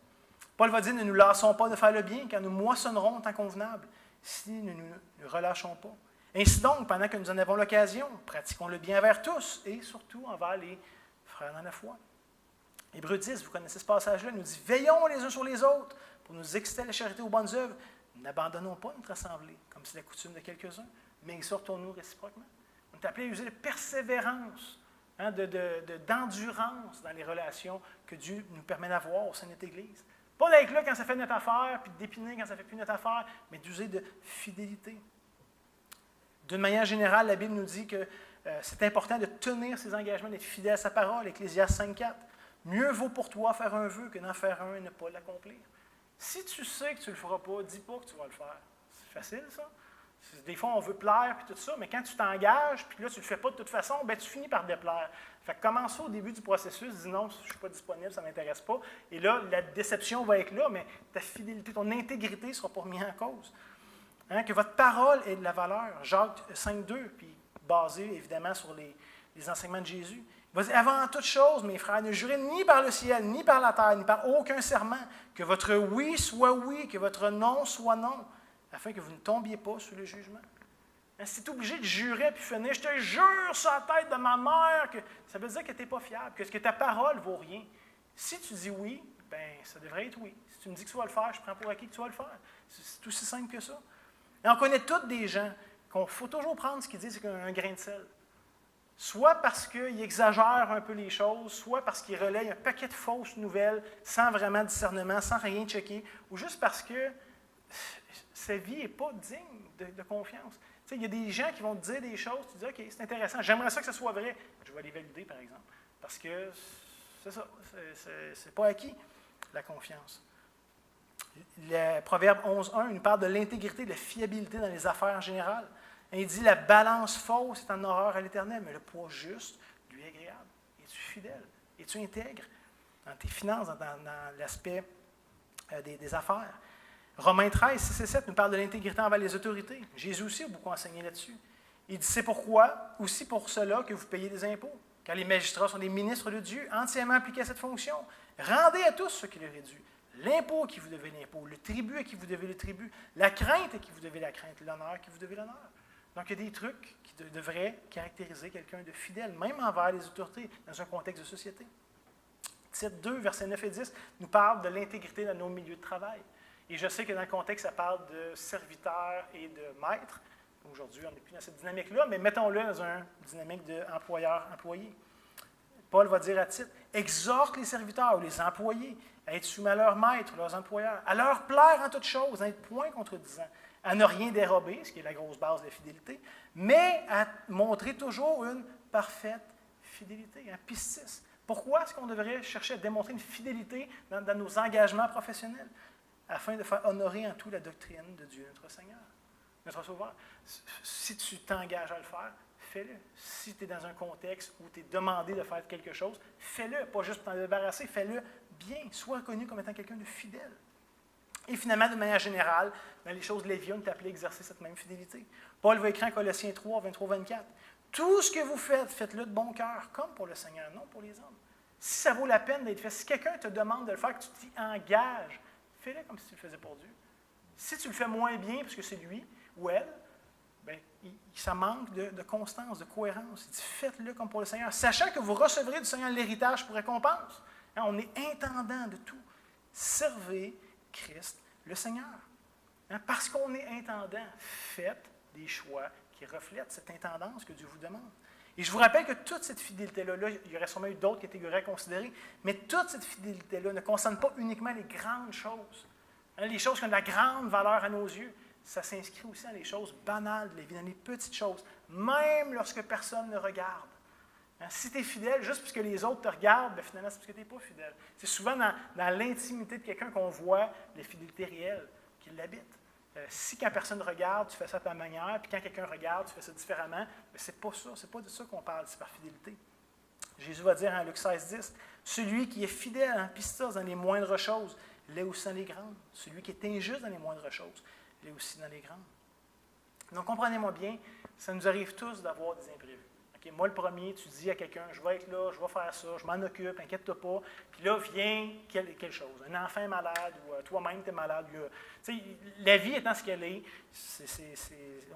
Paul va dire, ne nous lassons pas de faire le bien, car nous moissonnerons en temps convenable, si nous ne nous relâchons pas. Ainsi donc, pendant que nous en avons l'occasion, pratiquons le bien envers tous, et surtout envers les frères dans la foi. Hébreux 10, vous connaissez ce passage-là, nous dit « Veillons les uns sur les autres pour nous exciter à la charité aux bonnes œuvres. N'abandonnons pas notre assemblée, comme c'est la coutume de quelques-uns, mais exhortons-nous réciproquement. » On est appelé à user de persévérance, d'endurance dans les relations que Dieu nous permet d'avoir au sein de notre Église. Pas d'être là quand ça fait notre affaire, puis d'épiner quand ça ne fait plus notre affaire, mais d'user de fidélité. D'une manière générale, la Bible nous dit que c'est important de tenir ses engagements, d'être fidèle à sa parole, Ecclésiaste 5,4. Mieux vaut pour toi faire un vœu que d'en faire un et ne pas l'accomplir. Si tu sais que tu ne le feras pas, dis pas que tu vas le faire. C'est facile, ça. Des fois, on veut plaire et tout ça, mais quand tu t'engages, puis là, tu ne le fais pas de toute façon, bien, tu finis par déplaire. Fait que commence au début du processus, dis non, je ne suis pas disponible, ça ne m'intéresse pas. Et là, la déception va être là, mais ta fidélité, ton intégrité ne sera pas remise en cause. Que votre parole ait de la valeur. Jacques 5,2, puis basé évidemment sur les enseignements de Jésus. Il va dire, avant toute chose, mes frères, ne jurez ni par le ciel, ni par la terre, ni par aucun serment, que votre oui soit oui, que votre non soit non, afin que vous ne tombiez pas sous le jugement. Si tu es obligé de jurer puis finir, je te jure sur la tête de ma mère, que ça veut dire que tu n'es pas fiable, que ta parole ne vaut rien. Si tu dis oui, bien, ça devrait être oui. Si tu me dis que tu vas le faire, je prends pour acquis que tu vas le faire. C'est aussi simple que ça. Et on connaît tous des gens qu'il faut toujours prendre ce qu'ils disent, c'est un grain de sel. Soit parce qu'ils exagèrent un peu les choses, soit parce qu'ils relayent un paquet de fausses nouvelles sans vraiment discernement, sans rien checker, ou juste parce que sa vie n'est pas digne de confiance. Tu sais, il y a des gens qui vont te dire des choses, tu dis « OK, c'est intéressant, j'aimerais ça que ce soit vrai. » Je vais les valider, par exemple, parce que c'est ça, c'est pas acquis, la confiance. Le Proverbe 11.1 nous parle de l'intégrité, de la fiabilité dans les affaires en général. Il dit, la balance fausse est en horreur à l'Éternel, mais le poids juste lui est agréable. Es-tu fidèle? Es-tu intègre dans tes finances, dans l'aspect des affaires? Romains 13, 6 et 7 nous parle de l'intégrité envers les autorités. Jésus aussi a beaucoup enseigné là-dessus. Il dit, c'est pourquoi, aussi pour cela, que vous payez des impôts, car les magistrats sont des ministres de Dieu, entièrement appliqués à cette fonction. Rendez à tous ce qui leur est dû. L'impôt à qui vous devez l'impôt, le tribut à qui vous devez le tribut, la crainte à qui vous devez la crainte, l'honneur à qui vous devez l'honneur. Donc, il y a des trucs qui devraient caractériser quelqu'un de fidèle, même envers les autorités, dans un contexte de société. Titre 2, versets 9 et 10, nous parle de l'intégrité dans nos milieux de travail. Et je sais que dans le contexte, ça parle de serviteurs et de maîtres. Aujourd'hui, on n'est plus dans cette dynamique-là, mais mettons-le dans une dynamique d'employeur-employé. Paul va dire à titre, exhorte les serviteurs ou les employés à être soumis à leurs maîtres, leurs employeurs, à leur plaire en toutes choses, à être point contredisant, à ne rien dérober, ce qui est la grosse base de la fidélité, mais à montrer toujours une parfaite fidélité, un pistis. Pourquoi est-ce qu'on devrait chercher à démontrer une fidélité dans nos engagements professionnels? Afin de faire honorer en tout la doctrine de Dieu, notre Seigneur, notre Sauveur. Si tu t'engages à le faire, fais-le. Si tu es dans un contexte où tu es demandé de faire quelque chose, fais-le. Pas juste pour t'en débarrasser, fais-le bien. Sois reconnu comme étant quelqu'un de fidèle. Et finalement, de manière générale, dans les choses de la vie, on est appelé à exercer cette même fidélité. Paul va écrire en Colossiens 3, 23-24. Tout ce que vous faites, faites-le de bon cœur, comme pour le Seigneur, non pour les hommes. Si ça vaut la peine d'être fait, si quelqu'un te demande de le faire, que tu t'y engages, fais-le comme si tu le faisais pour Dieu. Si tu le fais moins bien parce que c'est lui ou elle, bien, ça manque de constance, de cohérence. Il dit, faites-le comme pour le Seigneur, sachant que vous recevrez du Seigneur l'héritage pour récompense. Hein, on est intendant de tout. Servez Christ le Seigneur. Hein, parce qu'on est intendant, faites des choix qui reflètent cette intendance que Dieu vous demande. Et je vous rappelle que toute cette fidélité-là, il y aurait sûrement eu d'autres catégories à considérer, mais toute cette fidélité-là ne concerne pas uniquement les grandes choses, hein, les choses qui ont de la grande valeur à nos yeux. Ça s'inscrit aussi dans les choses banales de la vie, dans les petites choses, même lorsque personne ne regarde. Hein, si tu es fidèle, juste parce que les autres te regardent, bien, finalement, c'est parce que tu n'es pas fidèle. C'est souvent dans l'intimité de quelqu'un qu'on voit la fidélité réelle qui l'habite. Si quand personne regarde, tu fais ça à ta manière, puis quand quelqu'un regarde, tu fais ça différemment, c'est pas ça, c'est pas de ça qu'on parle, c'est par fidélité. Jésus va dire en Luc 16,10, « Celui qui est fidèle en pistos dans les moindres choses, l'est aussi dans les grandes. Celui qui est injuste dans les moindres choses, l'est aussi dans les grandes. » Donc, comprenez-moi bien, ça nous arrive tous d'avoir des imprévus. Okay? Moi, le premier, tu dis à quelqu'un, je vais être là, je vais faire ça, je m'en occupe, inquiète-toi pas. Puis là, vient quelque chose. Un enfant est malade ou toi-même, tu es malade. La vie étant ce qu'elle est,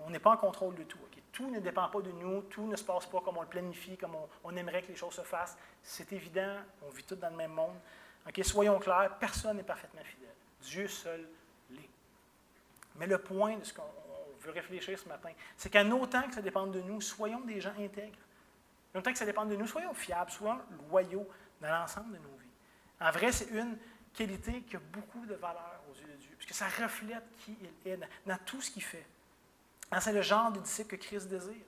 on n'est pas en contrôle de tout. Okay? Tout ne dépend pas de nous, tout ne se passe pas comme on le planifie, comme on aimerait que les choses se fassent. C'est évident, on vit tous dans le même monde. Okay? Soyons clairs, personne n'est parfaitement fidèle. Dieu seul l'est. Mais le point de ce qu'on veut réfléchir ce matin, c'est qu'en autant que ça dépende de nous, soyons des gens intègres. En autant que ça dépend de nous, soyons fiables, soyons loyaux dans l'ensemble de nos vies. En vrai, c'est une qualité qui a beaucoup de valeur aux yeux de Dieu, puisque ça reflète qui il est dans tout ce qu'il fait. C'est le genre de disciple que Christ désire.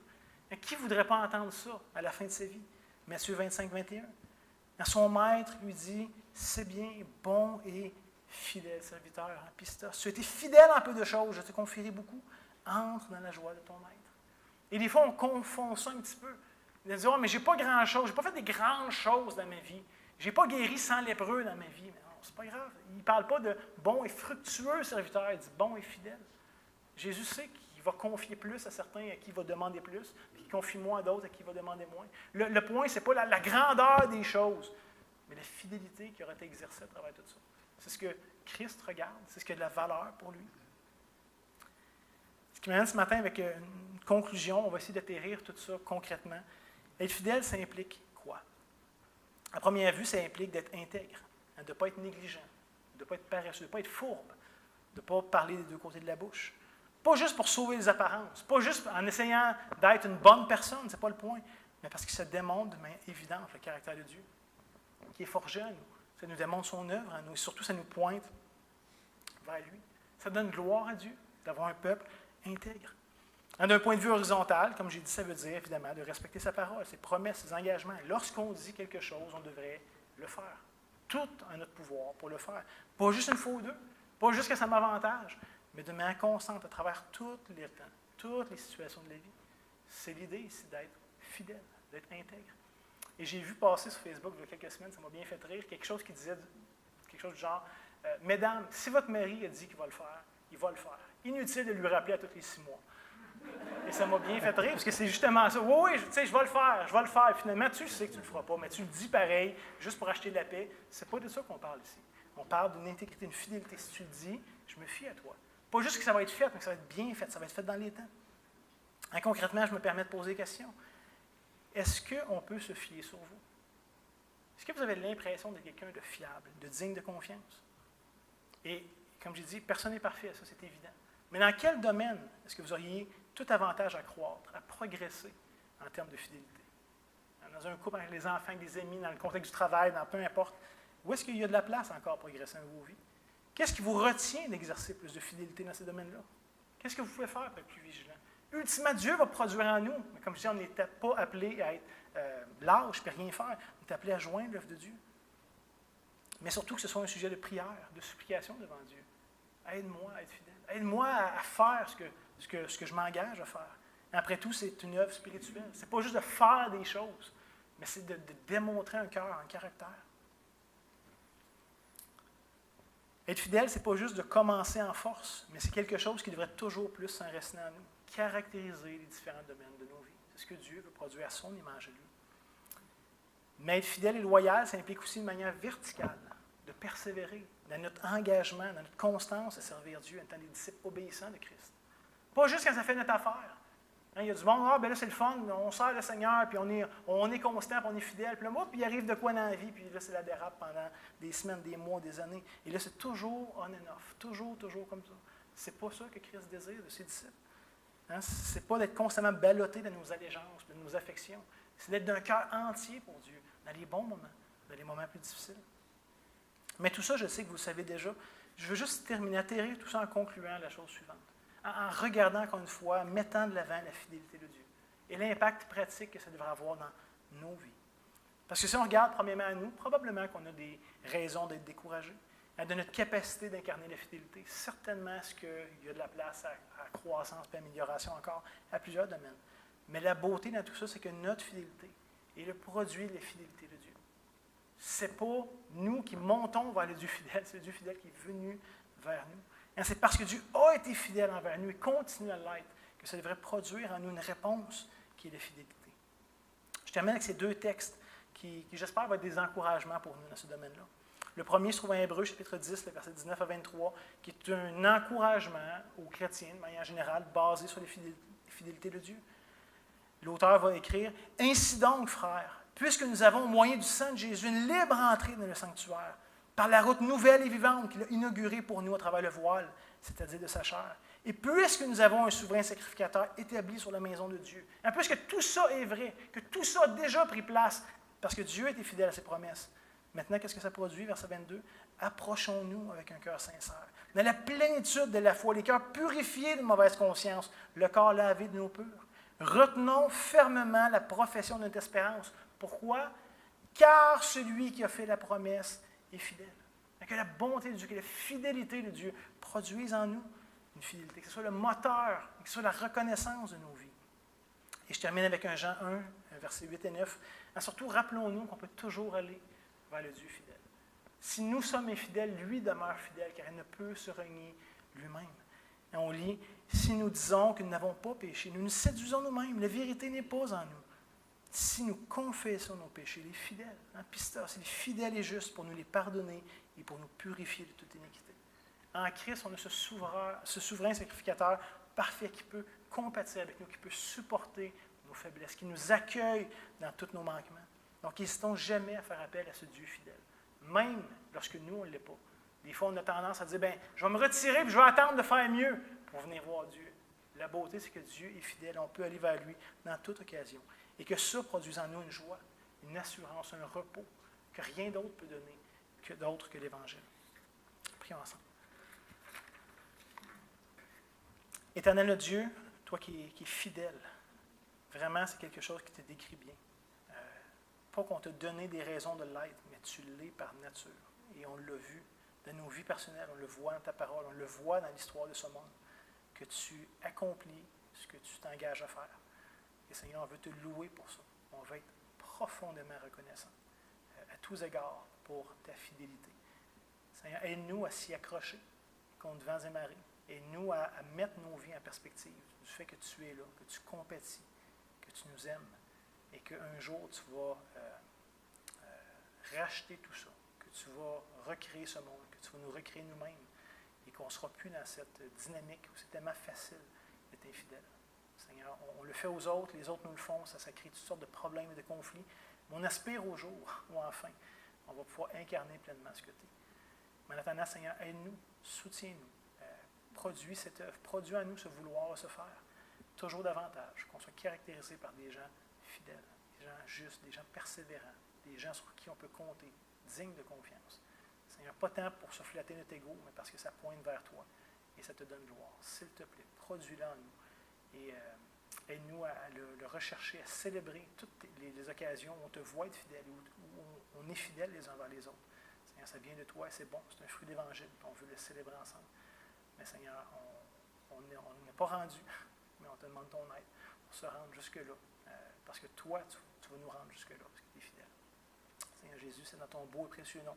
Qui ne voudrait pas entendre ça à la fin de sa vie? Matthieu 25, 21. Son maître lui dit, « C'est bien, bon et fidèle serviteur en pistos. Tu as été fidèle en peu de choses, je te confierai beaucoup. Entre dans la joie de ton maître. » Et des fois, on confond ça un petit peu. On dit, « Oh, mais je n'ai pas grand-chose, je n'ai pas fait des grandes choses dans ma vie. Je n'ai pas guéri 100 lépreux dans ma vie. » Mais non, c'est pas grave. Il ne parle pas de bon et fructueux serviteur, il dit bon et fidèle. Jésus sait qu'il va confier plus à certains à qui il va demander plus, puis qu'il confie moins à d'autres à qui il va demander moins. Le point, ce n'est pas la grandeur des choses, mais la fidélité qui aura été exercée à travers tout ça. C'est ce que Christ regarde, c'est ce qui a de la valeur pour lui. Ce qui m'amène ce matin avec une conclusion, on va essayer d'atterrir tout ça concrètement. Être fidèle, ça implique quoi? À première vue, ça implique d'être intègre, de ne pas être négligent, de ne pas être paresseux, de ne pas être fourbe, de ne pas parler des deux côtés de la bouche. Pas juste pour sauver les apparences, pas juste en essayant d'être une bonne personne, ce n'est pas le point, mais parce que ça démontre de manière évidente le caractère de Dieu, qui est forgé en nous. Ça nous démontre son œuvre en nous, et surtout, ça nous pointe vers lui. Ça donne gloire à Dieu d'avoir un peuple intègre. D'un point de vue horizontal, comme j'ai dit, ça veut dire évidemment de respecter sa parole, ses promesses, ses engagements. Lorsqu'on dit quelque chose, on devrait le faire. Tout en notre pouvoir pour le faire. Pas juste une fois ou deux, pas juste que ça m'avantage, mais de manière constante à travers tous les temps, toutes les situations de la vie. C'est l'idée ici d'être fidèle, d'être intègre. Et j'ai vu passer sur Facebook il y a quelques semaines, ça m'a bien fait rire, quelque chose qui disait, quelque chose du genre, « Mesdames, si votre mari a dit qu'il va le faire, il va le faire. Inutile de lui rappeler à tous les 6 mois. » Et ça m'a bien fait rire, parce que c'est justement ça. Oui, je vais le faire, je vais le faire. Finalement, tu sais que tu ne le feras pas, mais tu le dis pareil, juste pour acheter de la paix. C'est pas de ça qu'on parle ici. On parle d'une intégrité, d'une fidélité. Si tu le dis, je me fie à toi. Pas juste que ça va être fait, mais que ça va être bien fait, ça va être fait dans les temps. Et concrètement, je me permets de poser des questions. Est-ce qu'on peut se fier sur vous? Est-ce que vous avez l'impression d'être quelqu'un de fiable, de digne de confiance? Et comme j'ai dit, personne n'est parfait, ça c'est évident. Mais dans quel domaine est-ce que vous auriez tout avantage à croître, à progresser en termes de fidélité? Dans un couple avec les enfants, avec des amis, dans le contexte du travail, dans peu importe, où est-ce qu'il y a de la place encore à progresser dans vos vies? Qu'est-ce qui vous retient d'exercer plus de fidélité dans ces domaines-là? Qu'est-ce que vous pouvez faire pour être plus vigilant? Ultimement, Dieu va produire en nous. Mais comme je dis, on n'était pas appelé à être lâche et rien faire. On est appelé à joindre l'œuvre de Dieu. Mais surtout que ce soit un sujet de prière, de supplication devant Dieu. Aide-moi à être fidèle. Aide-moi à faire ce que je m'engage à faire. Et après tout, c'est une œuvre spirituelle. Ce n'est pas juste de faire des choses, mais c'est de démontrer un cœur, un caractère. Être fidèle, ce n'est pas juste de commencer en force, mais c'est quelque chose qui devrait toujours plus s'enraciner en nous, caractériser les différents domaines de nos vies. C'est ce que Dieu veut produire à son image de lui. Mais être fidèle et loyal, ça implique aussi une manière verticale de persévérer dans notre engagement, dans notre constance à servir Dieu en étant des disciples obéissants de Christ. Pas juste quand ça fait notre affaire. Il y a du monde, ben là c'est le fun, on sert le Seigneur, puis on est constant, puis on est fidèle, puis là, puis il arrive de quoi dans la vie, puis là c'est la dérape pendant des semaines, des mois, des années. Et là c'est toujours on and off, toujours comme ça. C'est pas ça que Christ désire de ses disciples. Hein? Ce n'est pas d'être constamment ballotté dans nos allégeances, dans nos affections. C'est d'être d'un cœur entier pour Dieu, dans les bons moments, dans les moments plus difficiles. Mais tout ça, je sais que vous le savez déjà. Je veux juste terminer, atterrir tout ça en concluant la chose suivante. En regardant encore une fois, en mettant de l'avant la fidélité de Dieu et l'impact pratique que ça devrait avoir dans nos vies. Parce que si on regarde premièrement à nous, probablement qu'on a des raisons d'être découragés, de notre capacité d'incarner la fidélité. Certainement, est-ce qu'il y a de la place à croissance et amélioration encore à plusieurs domaines. Mais la beauté dans tout ça, c'est que notre fidélité est le produit de la fidélité de Dieu. Ce n'est pas nous qui montons vers le Dieu fidèle, c'est le Dieu fidèle qui est venu vers nous. Et c'est parce que Dieu a été fidèle envers nous et continue à l'être que ça devrait produire en nous une réponse qui est la fidélité. Je termine avec ces deux textes qui j'espère, vont être des encouragements pour nous dans ce domaine-là. Le premier se trouve en Hébreux, chapitre 10, le verset 19 à 23, qui est un encouragement aux chrétiens, de manière générale, basé sur la fidélité de Dieu. L'auteur va écrire « Ainsi donc, frères, puisque nous avons au moyen du sang de Jésus une libre entrée dans le sanctuaire, par la route nouvelle et vivante qu'il a inaugurée pour nous à travers le voile, c'est-à-dire de sa chair. Et puisque nous avons un souverain sacrificateur établi sur la maison de Dieu, et puisque tout ça est vrai, que tout ça a déjà pris place, parce que Dieu était fidèle à ses promesses. Maintenant, qu'est-ce que ça produit, verset 22? Approchons-nous avec un cœur sincère, dans la plénitude de la foi, les cœurs purifiés de mauvaise conscience, le corps lavé de nos purs. Retenons fermement la profession de notre espérance. Pourquoi? Car celui qui a fait la promesse est fidèle. Que la bonté de Dieu, que la fidélité de Dieu produise en nous une fidélité, que ce soit le moteur, que ce soit la reconnaissance de nos vies. Et je termine avec un Jean 1, versets 8 et 9. Et surtout, rappelons-nous qu'on peut toujours aller vers le Dieu fidèle. Si nous sommes infidèles, lui demeure fidèle, car il ne peut se renier lui-même. Et on lit, si nous disons que nous n'avons pas péché, nous nous séduisons nous-mêmes, la vérité n'est pas en nous. Si nous confessons nos péchés, il est fidèle. Pistos, il est fidèle et juste pour nous les pardonner et pour nous purifier de toute iniquité. En Christ, on a ce souverain sacrificateur parfait qui peut compatir avec nous, qui peut supporter nos faiblesses, qui nous accueille dans tous nos manquements. Donc, n'hésitons jamais à faire appel à ce Dieu fidèle, même lorsque nous, on ne l'est pas. Des fois, on a tendance à dire, je vais me retirer et je vais attendre de faire mieux pour venir voir Dieu. La beauté, c'est que Dieu est fidèle, on peut aller vers lui dans toute occasion. Et que ça produise en nous une joie, une assurance, un repos que rien d'autre peut donner d'autre que l'Évangile. Prions ensemble. Éternel notre Dieu, toi qui es fidèle, vraiment c'est quelque chose qui te décrit bien. Pas qu'on t'a donné des raisons de l'être, mais tu l'es par nature. Et on l'a vu dans nos vies personnelles, on le voit dans ta parole, on le voit dans l'histoire de ce monde, que tu accomplis ce que tu t'engages à faire. Et Seigneur, on veut te louer pour ça. On veut être profondément reconnaissant à tous égards pour ta fidélité. Seigneur, aide-nous à s'y accrocher contre vents et marées. Aide-nous à mettre nos vies en perspective du fait que tu es là, que tu compatis, que tu nous aimes et qu'un jour tu vas racheter tout ça, que tu vas recréer ce monde, que tu vas nous recréer nous-mêmes et qu'on ne sera plus dans cette dynamique où c'est tellement facile d'être infidèle. Seigneur, on le fait aux autres, les autres nous le font, ça crée toutes sortes de problèmes et de conflits. Mais on aspire au jour où enfin, on va pouvoir incarner pleinement ce que tu es. Mais en attendant, Seigneur, aide-nous, soutiens-nous, produis cette œuvre, produis en nous ce vouloir se faire, toujours davantage, qu'on soit caractérisé par des gens fidèles, des gens justes, des gens persévérants, des gens sur qui on peut compter, dignes de confiance. Seigneur, pas tant pour se flatter notre ego, mais parce que ça pointe vers toi et ça te donne gloire. S'il te plaît, produis-le en nous. Et aide-nous à le rechercher, à célébrer toutes les occasions où on te voit être fidèle, où on est fidèle les uns vers les autres. Seigneur, ça vient de toi et c'est bon, c'est un fruit d'évangile, on veut le célébrer ensemble. Mais Seigneur, on n'est pas rendu, mais on te demande ton aide pour se rendre jusque-là, parce que toi, tu vas nous rendre jusque-là, parce que tu es fidèle. Seigneur Jésus, c'est dans ton beau et précieux nom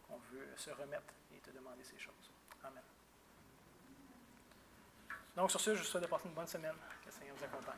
qu'on veut se remettre et te demander ces choses. Amen. Donc, sur ce, je vous souhaite de passer une bonne semaine. Que le Seigneur vous accompagne.